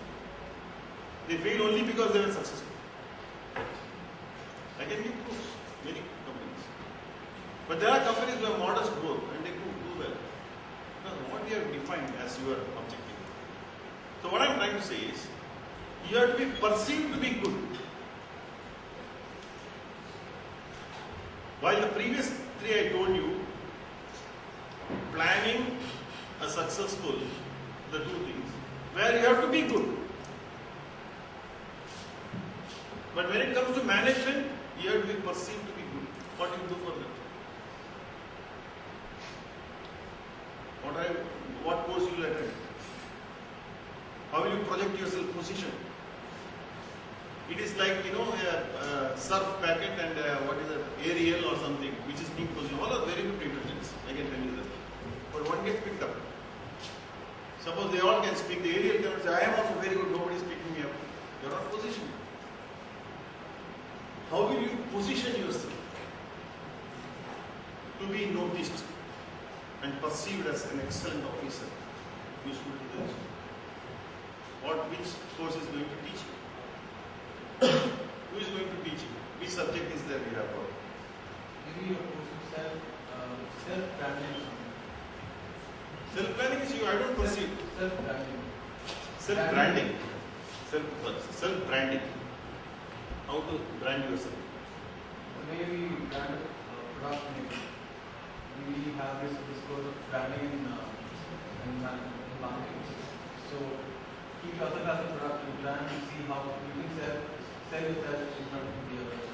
They fail only because they were successful. I can give proofs. Many companies. But there are companies who have modest growth and they do well. Because what you have defined as your objective. So what I am trying to say is, you have to be perceived to be good. While the previous three I told you, planning a successful, the two things, where you have to be good. But when it comes to management, you have to be perceived to be good. What do you do for that? What course you will attend? How will you project yourself position? It is like, a surf packet and what is it, aerial or something, which is being positioned. All are very good detergents, I can tell you that. But one gets picked up. Suppose they all can speak, the aerial can say, I am also very good, nobody is picking me up. You are not positioned. How will you position yourself to be noticed and perceived as an excellent officer, useful to the nation? Which course is going to teach you? Who is going to teach you? Which subject is there we have got? Maybe your course is self-branding. Self-planning is you, I don't perceive. Self-branding. Self-branding. Self-branding. How to brand yourself? Maybe brand product maybe. We have this course of branding in marketing. So keep yourself as a product and brand and see how you can sell yourself in front of the others.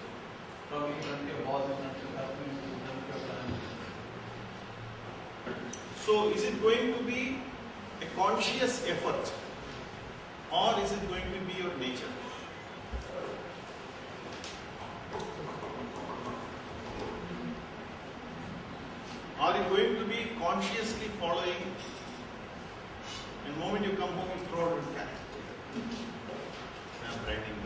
Probably in front of your boss, in front of your customers, in front of your clients. So is it going to be a conscious effort or is it going to be your nature? Are you going to be consciously following and the moment you come home you throw out your cat? I'm branding.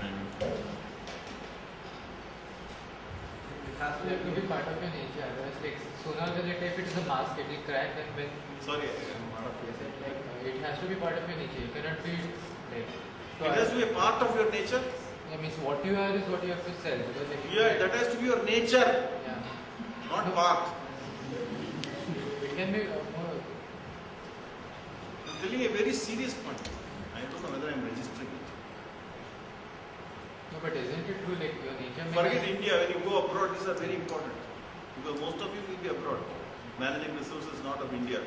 It has to have to be part of your nature. Otherwise, like sooner or later, if it is a mask, it will crack, and when Sorry, I'm out of yes, it has to be part of your nature. You cannot be like. So it has to be a part of your nature. I mean, what you are is what you have to sell. Because if Yeah, that has to be your nature, yeah, not part. it can be more. I'm telling you a very serious point. I don't know whether I'm registering it. No, but isn't it true? Like your nature. Forget India, when you go abroad, these are very important. Because most of you will be abroad. Managing resources not of India,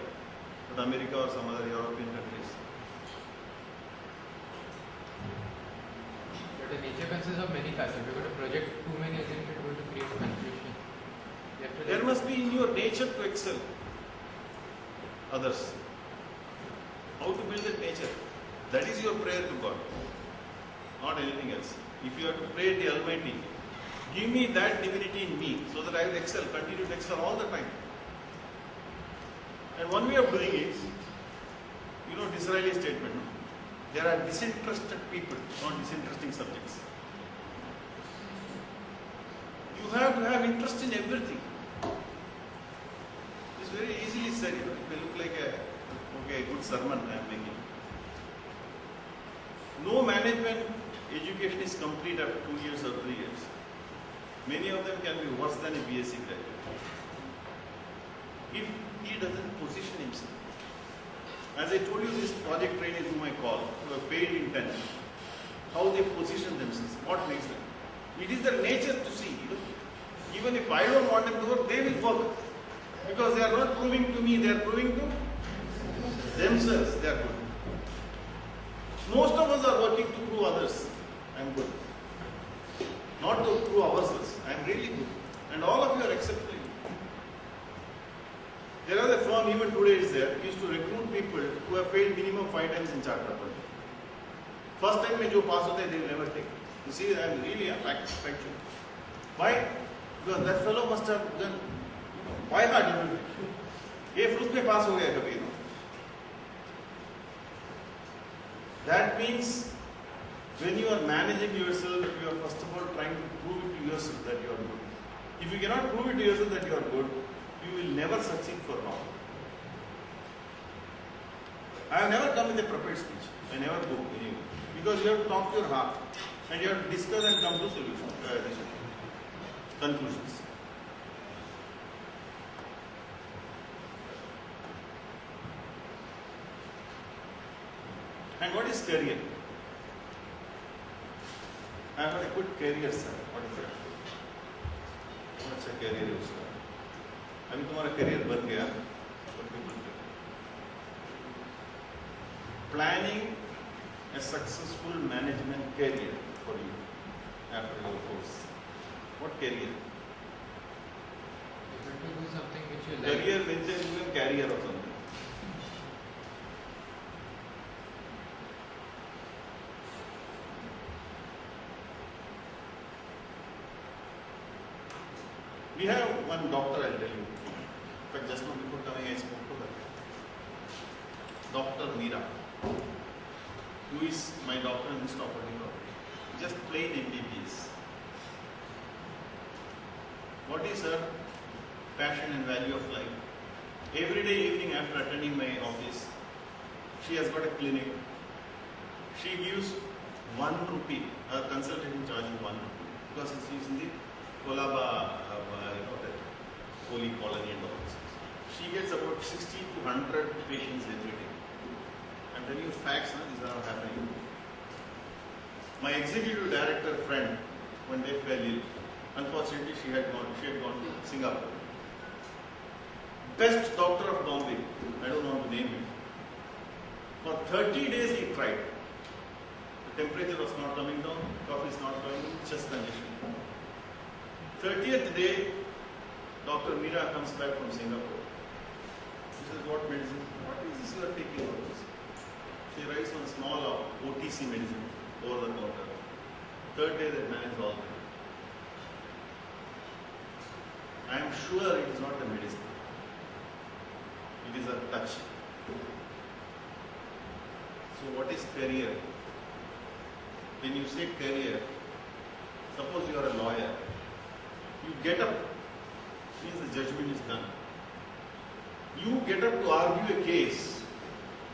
but America or some other European countries. But the nature consists of many facets. If you got to project too many, isn't it going to create confusion? You have to There must be in your nature to excel others. How to build that nature? That is your prayer to God, not anything else. If you have to pray the Almighty, give me that divinity in me so that I will excel, continue to excel all the time. And one way of doing it, you know, Disraeli statement, no? There are disinterested people, not disinteresting subjects. You have to have interest in everything. It's very easily said, you know, it may look like a good sermon I am making. No management education is complete after 2 years or 3 years. Many of them can be worse than a BSc graduate. If he doesn't position himself. As I told you, these project trainers whom I call, who are paid in 10, how they position themselves, what makes them. It is their nature to see. You know? Even if I don't want them to work, they will work. Because they are not proving to me, they are proving to themselves they are good. Most of us are working to prove others I am good. Not to prove ourselves. I am really good. And all of you are exceptional. There are a firm, even today is there, used to recruit people who have failed minimum 5 times in chartered accounting. First time mein jo pass hote, they will never take. You see, I am really a factual. Why? Because that fellow must have done. Why hard? Ye fruit mein pass ho gaya kabhi, no? That means when you are managing yourself, you are first of all trying to prove it to yourself that you are good. If you cannot prove it to yourself that you are good, you will never succeed for long. I have never come with a prepared speech. I never go anywhere. Because you have to talk to your heart and you have to discuss and come to solutions, conclusions. And what is career? I have a good career, sir. What is that? What's a career is? अभी तुम्हारा career बन गया. Planning a successful management career for you after your course. What career? You have to do something which you like. Career means even career or something. We have one doctor, I'll tell you. In fact, just now before coming, I spoke to her. Dr. Meera, who is my doctor in this operating property. Just plain MBBS. What is her passion and value of life? Every day evening after attending my office, she has got a clinic. She gives 1 rupee. Her consultation charge is 1 rupee because she's in the Kolaba, that holy colony and all this. She gets about 60 to 100 patients every day. I'm telling you facts, these are not happening. My executive director friend, one day fell ill. Unfortunately, she had gone to Singapore. Best doctor of Bombay, I don't want to name him. For 30 days he tried. The temperature was not coming down, cough is not coming, chest congestion. 30th day, Dr. Meera comes back from Singapore. She says, what medicine? What is this you are taking all this? She writes one small OTC medicine over the counter. Third day they manage all that. I am sure it is not a medicine. It is a touch. So what is career? When you say career, suppose you are a lawyer. You get up means the judgment is done. You get up to argue a case,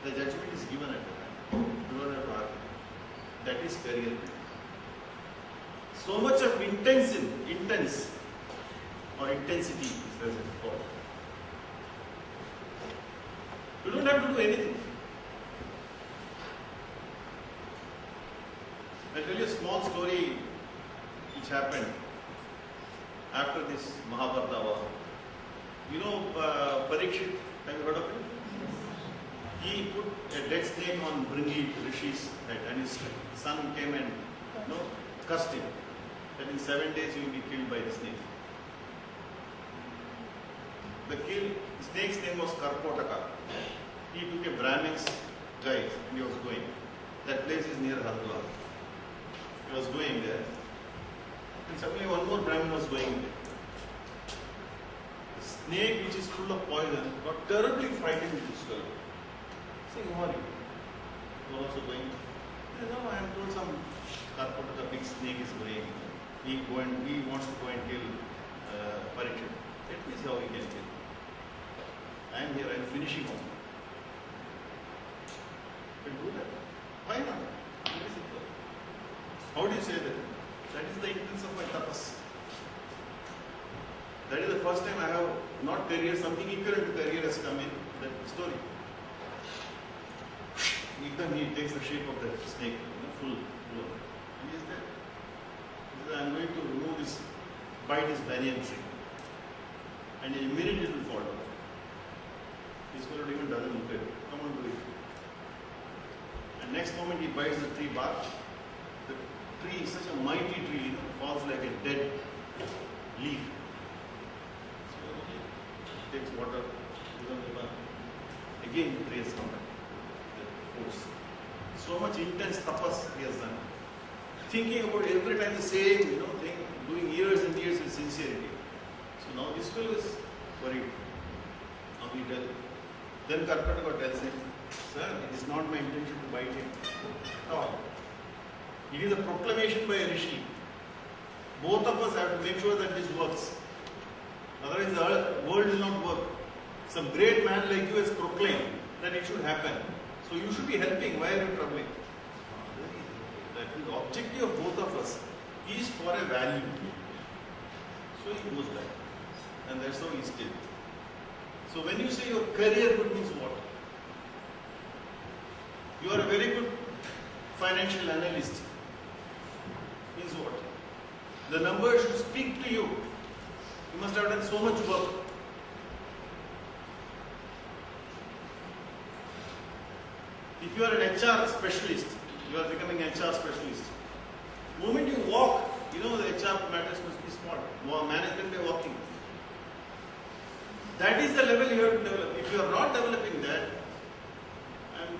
the judgment is given at the time. You don't have to argue. That is career building. So much of intense or intensity, as it's called. You don't have to do anything. I'll tell you a small story which happened after this Mahabharata war. You know Parikshit, have you heard of him? He put a dead snake on Bringi Rishi's head and his son came and cursed him that in 7 days you will be killed by the snake. The snake's name was Karkotaka. He took a Brahmin's guide and he was going. That place is near Haridwar. He was going there. And suddenly one more Brahmin was going there. The snake, which is full of poison, got terribly frightened with his skull. Saying, who are you? You are also going? He said, no, I am told some Karkotaka big snake is going. He wants to go and kill Parikshit. Let me see how he can kill. I am here, I am finishing him. You can do that. Why not? Very simple. How do you say that? That is the intense of my tapas. That is the first time I have not career, something equivalent to career has come in that story. He takes the shape of the snake, full blown. And he is there. He says, I am going to remove this, bite this banyan tree. And in a minute it will fall down. This fellow even doesn't look at it. Come on, do it. And next moment he bites the tree bark. The tree is such a mighty tree, falls like a dead leaf. So he takes water, goes on the bark. Again the tree has come back. The force. So much intense tapas he has done. Thinking about every time the same, thing, doing years and years with sincerity. So now this fellow is worried. Now he tells. Then Karkotaka tells him, sir, it is not my intention to bite him. No. It is a proclamation by a rishi. Both of us have to make sure that this works. Otherwise the world will not work. Some great man like you has proclaimed that it should happen. So you should be helping. Why are you troubling? That the objective of both of us is for a value. So he goes back. And that's how he is still. So when you say your career good means what? You are a very good financial analyst. Means what? The numbers should speak to you. You must have done so much work. If you are an HR specialist, you are becoming an HR specialist. The moment you walk, the HR matters must be small. Management by walking. That is the level you have to develop. If you are not developing that, and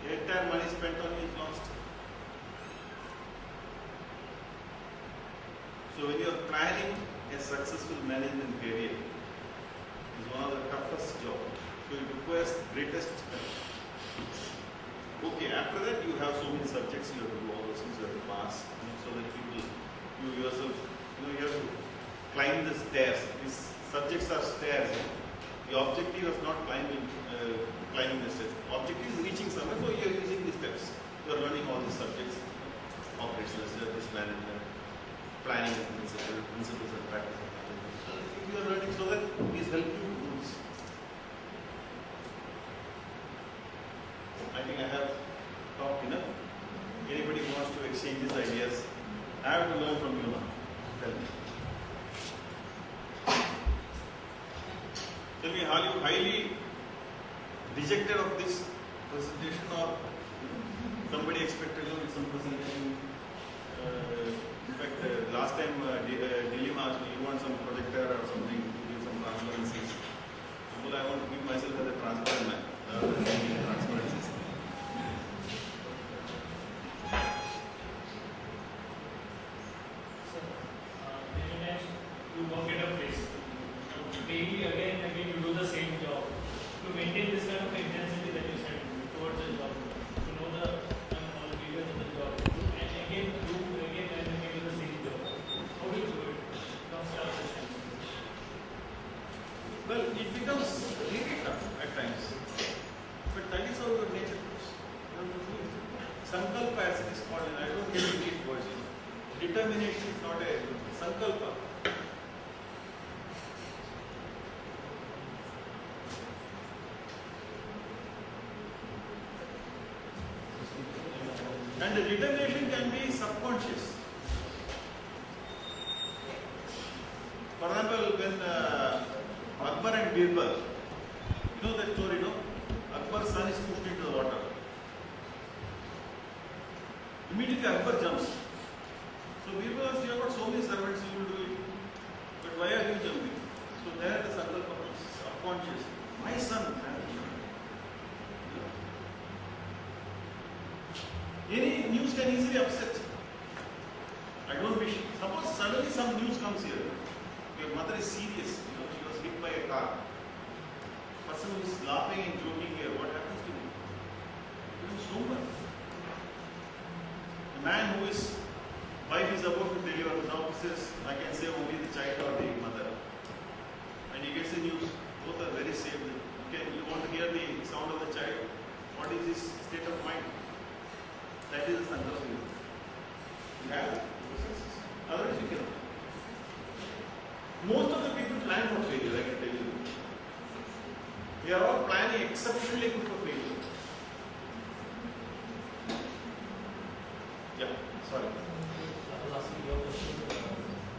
the entire money spent on you is lost. So when you are planning a successful management career, is one of the toughest jobs. So it requires greatest. Okay, after that you have so many subjects you have to do, all those things you have to pass, so that you yourself, you have to climb the stairs. These subjects are stairs. The objective is not climbing the stairs. The objective is reaching somewhere, so you are using the steps. You are learning all these subjects: operational service management, planning and principles and practices. You are learning so that these help you to do this. I think I have talked enough. Anybody who wants to exchange these ideas, I have to learn from you now. Tell me. Tell me, are you highly dejected of this presentation, or somebody expected some presentation? In fact, last time Dilima asked me, you want some projector or something to give some transparencies. Well, I want to give myself as a transparent man, rather than giving transparencies. Many times you work at a place. Daily, again and again, you do the same job. To maintain this kind of intensity that you said towards the job, to know the details of the job, and again, do again and again do the same job. How do you do it? From start to finish. Well, it becomes really tough at times. But that is how your nature goes. You have to do it. Sankalpa as it is called, and I don't get to read words. Determination is not a sankalpa. And the determination can be subconscious. For example, when Akbar and Birbal, you know that story, no? Akbar's son is pushed into the water. Immediately Akbar jumps. So Birbal says, you have got so many servants, you will do it. But why are you jumping? So there the sankalpa comes subconscious. My son. Any news can easily upset. I don't wish. Suppose suddenly some news comes here. Your mother is serious. You know, she was hit by a car. Person who is laughing and joking here. What happens to him? He becomes sober. The man who is wife is about to deliver. Now says, I can save only the child or the mother. And he gets the news. Both are very safe. You want to hear the sound of the child? What is his state of mind? That is the sankalpa. You have processes. Otherwise you cannot. Most of the people plan for failure, I can tell you. They are all planning exceptionally good for failure. Yeah, sorry. I was asking your question,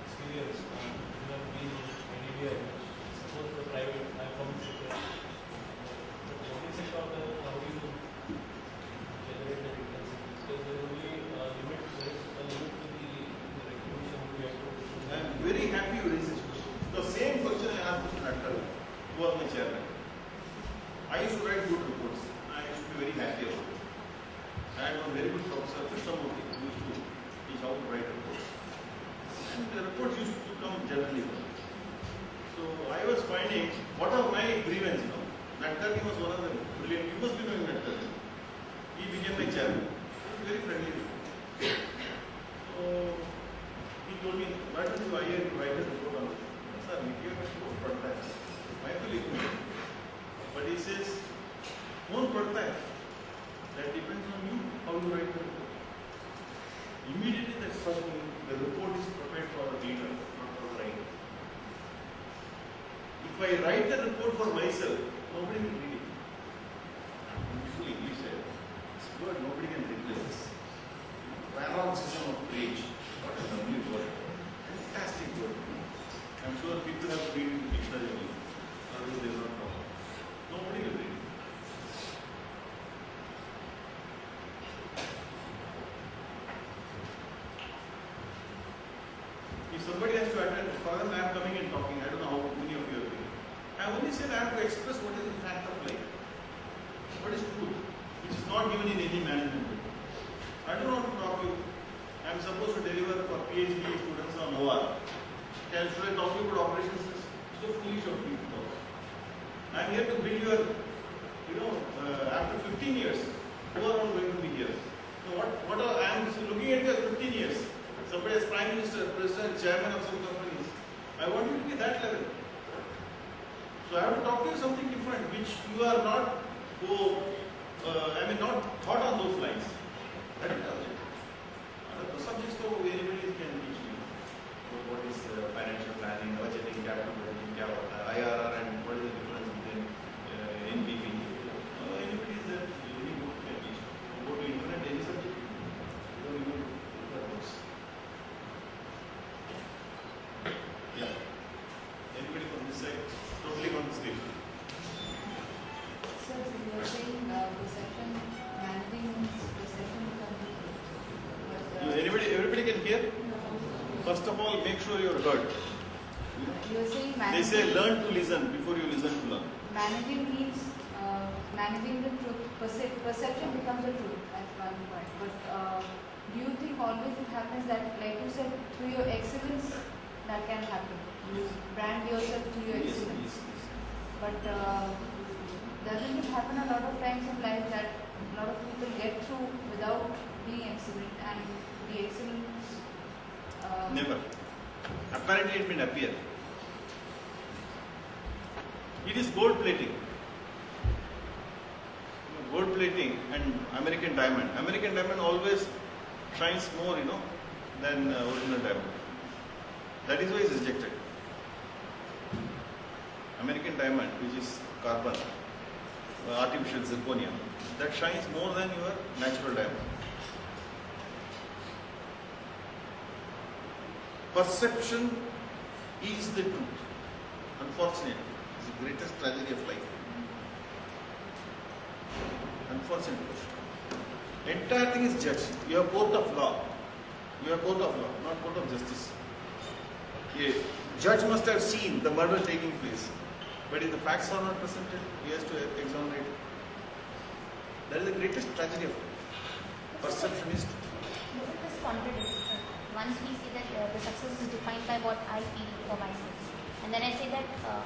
experience. You have been anywhere, suppose the private, public sector. The public sector, how do you generate the intensity? Because there is only a limit, there is a limit to the recognition we have to. I am very happy you raised this question. The same question I asked Mr. Natkar, who was my chairman. I used to write good reports. I used to be very happy about it. I had one very good professor, Krishnamurthy, who used to teach how to write reports. And the reports used to come generally well. So I was finding, what are my grievance? You know? Natkar was one of the brilliant, you must be knowing Natkar. He became my chairman. He was very friendly with me. So he told me, why don't you write a report on this? Sir, we gave a report for that. I believe me. But he says, won't padta hai. That depends on you, how you write the report. Immediately that struck me, the report is prepared for the reader, not for the writer. If I write the report for myself, nobody will read it. Beautiful English there. It's good, nobody can replace this. Paroxysm of rage. What a lovely word. Fantastic word. I'm sure people have read in the dictionary, otherwise they will not know. Nobody will read it. If somebody has to attend, for example, I am coming and talking, I don't know how many of you are doing. I only said I have to express what is the fact of life. What is truth, which is not given in any management book. I don't know how to talk to you. I am supposed to deliver for PhD students on OR. Should I talk to you about operations? It's so foolish of me to talk. I am here to build your, after 15 years, who are all going to be here? So I am looking at you as 15 years. Somebody as Prime Minister, President, Chairman of some companies. I want you to be that level. So I have to talk to you something different, which you are not, not thought on those lines. That is the object. Other subjects, anybody can teach you. What is financial planning, budgeting, capital budgeting, IRR, and what is the difference between NPV. Anybody is there, any book can teach you. Go to internet, any subject, you don't even look at books. Yeah. Anybody from this side? Totally on the stage. Sir, you were saying perception, managing perception becomes Everybody can hear? First of all, make sure you are heard. You were saying They managing. say learn to listen before you listen to learn. Managing means managing the truth. Perception becomes the truth at one point. But do you think always it happens that, like you said, through your excellence, that can happen? You brand yourself through your excellence. But doesn't it happen a lot of times in life that a lot of people get through without being excellent, and the excellence? Never. Apparently it may appear. It is gold plating. Gold plating and American diamond. American diamond always shines more, than original diamond. That is why it's rejected. American diamond, which is carbon, artificial zirconia, that shines more than your natural diamond. Perception is the truth. Unfortunately, it's the greatest tragedy of life. Unfortunately. Entire thing is judged. You have court of law. You have court of law, not court of justice. A judge must have seen the murder taking place. But if the facts are not presented, he has to exonerate. That is the greatest tragedy of life. Perception is truth. Doesn't this contradict? Once we say that the success is defined by what I feel for myself, and then I say that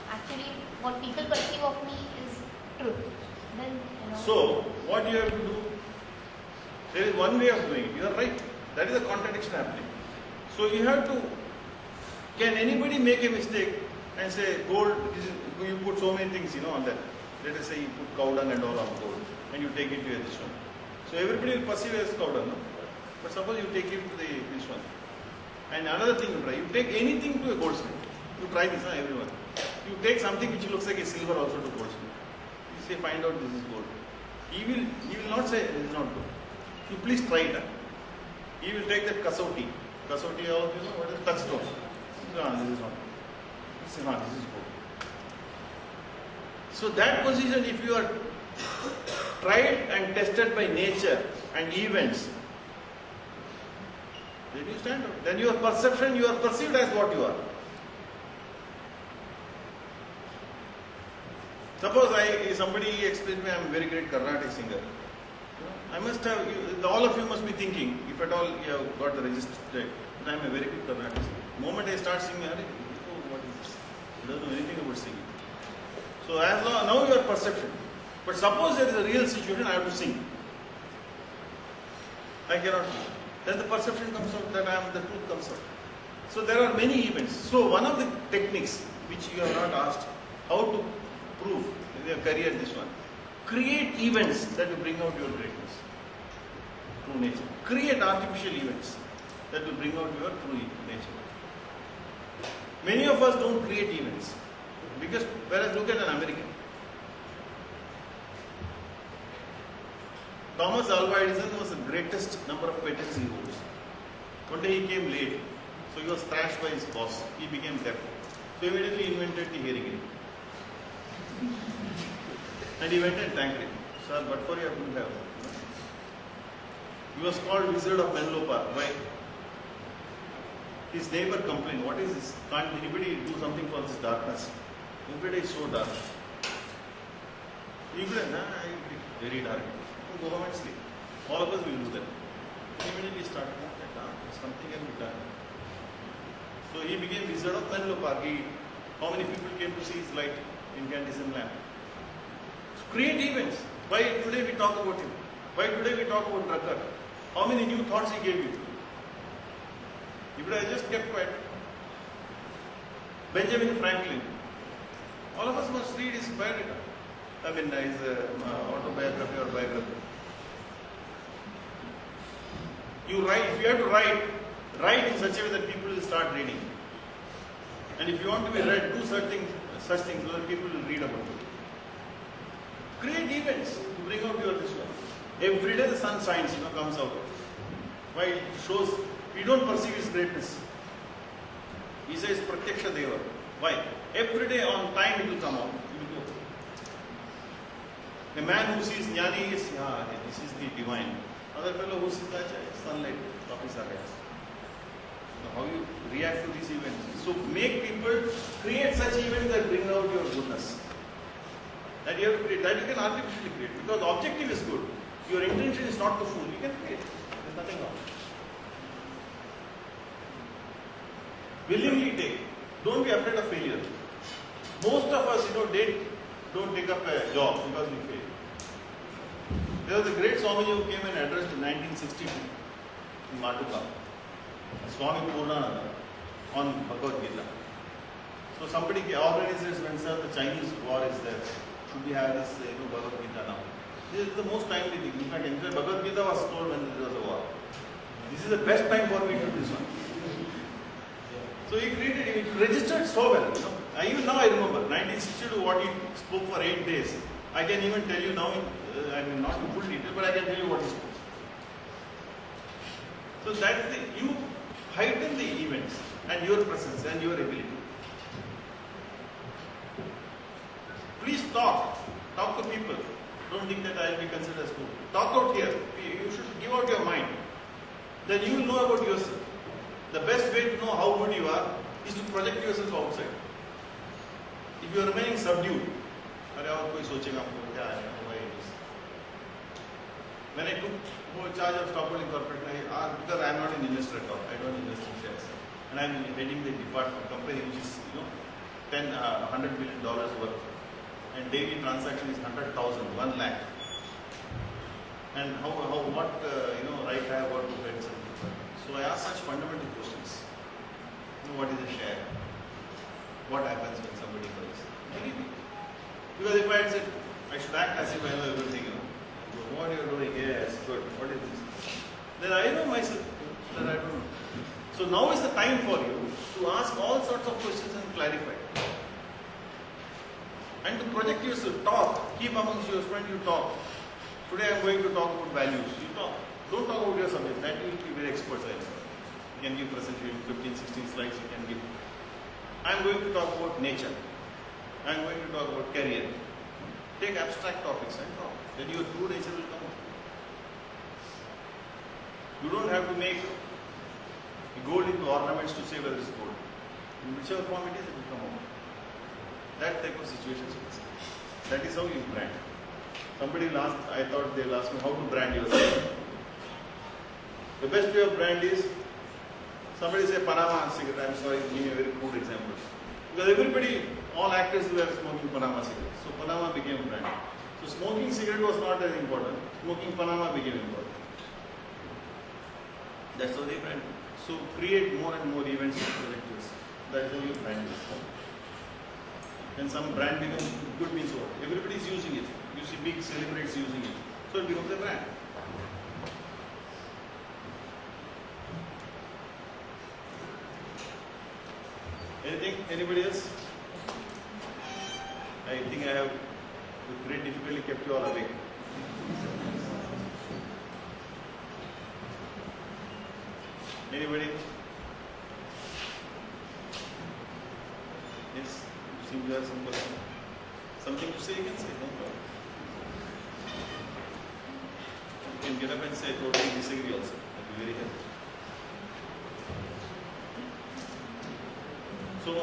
actually what people perceive of me is truth. Then So what you have to do? There is one way of doing it. You are right. That is a contradiction happening. So you have to. Can anybody make a mistake and say gold? You put so many things, on that. Let us say you put cow dung and all on gold, and you take it to this one. So everybody will perceive as cow dung, no? But suppose you take it to this one. And another thing you try, you take anything to a goldsmith. You try this, everyone. You take something which looks like a silver also to goldsmith. You say, find out this is gold. He will not say this is not gold. You please try it. He will take that kasauti. Kasauti also, what is touchstone? No, this is not. He says, no, this is gold. So that position, if you are tried and tested by nature and events, then you stand up. Then your perception, you are perceived as what you are. Suppose somebody explained me, I am a very great Carnatic singer. I must have, all of you must be thinking, if at all you have got the register today, that I am a very good Carnatic singer. The moment I start singing, what is this? He doesn't know anything about singing. So as long, now your perception. But suppose there is a real situation, I have to sing. I cannot sing. Then the perception comes out that the truth comes out. So there are many events. So one of the techniques which you have not asked, how to prove your career this one. Create events that will bring out your greatness. True nature. Create artificial events that will bring out your true nature. Many of us don't create events. Because, whereas look at an American. Thomas Alva Edison was the greatest number of patents he holds. One day he came late, so he was thrashed by his boss. He became deaf. So he immediately invented the hearing aid. And he went and thanked him. Sir, but for you I couldn't have. He was called Wizard of Menlo Park. Why? His neighbor complained, what is this? Can't anybody do something for this darkness? Every day is so dark. He said, very dark. Go home and sleep. All of us will do that. He immediately started, something can be done. So he became Wizard of Menlo Park. How many people came to see his light in incandescent lamp? So create events. Why today we talk about him? Why today we talk about Drucker? How many new thoughts he gave you? If I just kept quiet. Benjamin Franklin. All of us must read his biography. His autobiography or biography. You write, if you have to write in such a way that people will start reading. And if you want to be read, do such things so that people will read about you. Create events to bring out your this one. Every day the sun shines, comes out. Why? It shows, we don't perceive his greatness. He says, Pratyaksha Deva. Why? Every day on time it will come out. It will go. A man who sees Jnani is, this is the divine. Other fellow who sees that sunlight, topics are there. So how you react to these events? So make people create such events that bring out your goodness. That you have to create, that you can artificially create. Because the objective is good. Your intention is not to fool. You can create. There's nothing wrong. Willingly take. Don't be afraid of failure. Most of us, don't take up a job because we fail. There was a great Swamiji who came and addressed in 1962 in Matuka. Swami Purnananda on Bhagavad Gita. So somebody organizes when sir the Chinese war is there. Should we have this Bhagavad Gita now? This is the most timely thing. In fact, Bhagavad Gita was told when there was a war. This is the best time for me to do this one. So he created, it registered so well. Even now I remember 1962 what he spoke for 8 days. I can even tell you now, I mean not in full detail, but I can tell you what he spoke. So that's you heighten the events and your presence and your ability. Please talk to people. Don't think that I will be considered as fool. Talk out here. You should give out your mind. Then you will know about yourself. The best way to know how good you are is to project yourself outside. If you are remaining subdued, when I took charge of Stockholding Corporation, because I am not an investor at all, I don't invest in shares, and I am heading the department company which is $100 million worth, and daily transaction is 100,000, 1 lakh, and what right I have got to friends and people. So I ask such fundamental questions. What is a share? What happens when somebody buys? Because if I had said, I should act as if I know everything, what are you doing? Yes, good. What is this? Then I know myself that I don't know. So now is the time for you to ask all sorts of questions and clarify. And to project yourself, talk. Keep amongst your friends, you talk. Today I am going to talk about values. You talk. Don't talk about your subject. That you will be very expert at. You can give presentation, 15, 16 slides you can give. I am going to talk about nature. I am going to talk about career. Take abstract topics and talk. Then your true nature will come out. You don't have to make gold into ornaments to say whether it's gold. In whichever form it is, it will come out. That type of situations. That is how you brand. Somebody will ask, I thought they will ask me how to brand yourself. The best way of brand is, somebody say Panama cigarette. I'm sorry, give me a very crude example. Because everybody, all actors were smoking Panama cigarettes. So Panama became a brand. So smoking cigarette was not as important. Smoking Panama became important. That's how they brand. So create more and more events and projects. That's how you brand yourself. And some brand becomes good means what? Everybody is using it. You see big celebrities using it. So it becomes a brand. Anything? Anybody else? I think I have with great difficulty kept you all awake. Anybody? Yes? You seem to have some question. Something to say, you can say. No problem. You can get up and say, totally disagree also. That will be very helpful. So,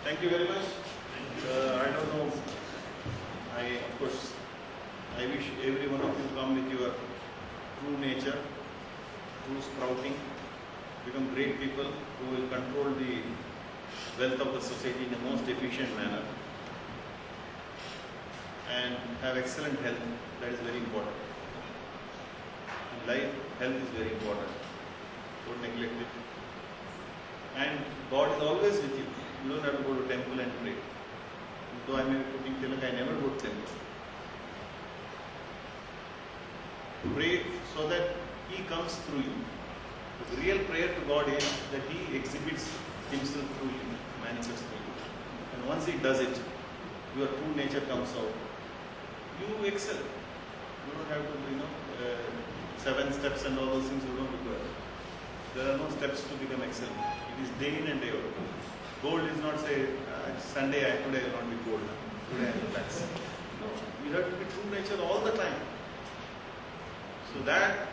thank you very much. I don't know. Of course, I wish every one of you come with your true nature, true sprouting, become great people who will control the wealth of the society in the most efficient manner, and have excellent health. That is very important. In life, health is very important. Don't neglect it. And God is always with you. You don't have to go to temple and pray. Though I may be putting tilak, I never go to temple. Pray so that He comes through you. The real prayer to God is that He exhibits Himself through you, manifests through you. And once He does it, your true nature comes out. You excel. You don't have to, 7 steps and all those things you don't require. There are no steps to become excellent. It is day in and day out. Gold is not say, Sunday, today I will not be gold. Today I will relax. No, you have to be true nature all the time. So that,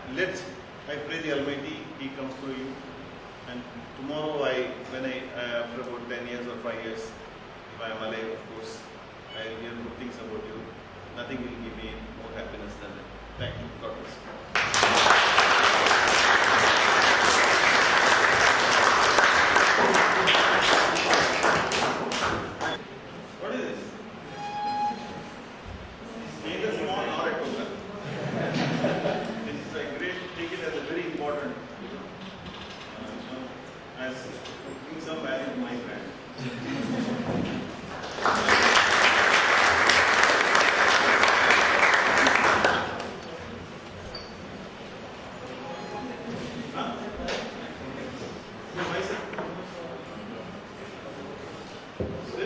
I pray the Almighty, He comes through you. And tomorrow, after about 10 years or 5 years, if I am alive, of course, I will hear good things about you. Nothing will give me more happiness than that. Thank you. God bless you. What is this? Take a small audit program. This is a great, take it as a very important, as giving some value. It's very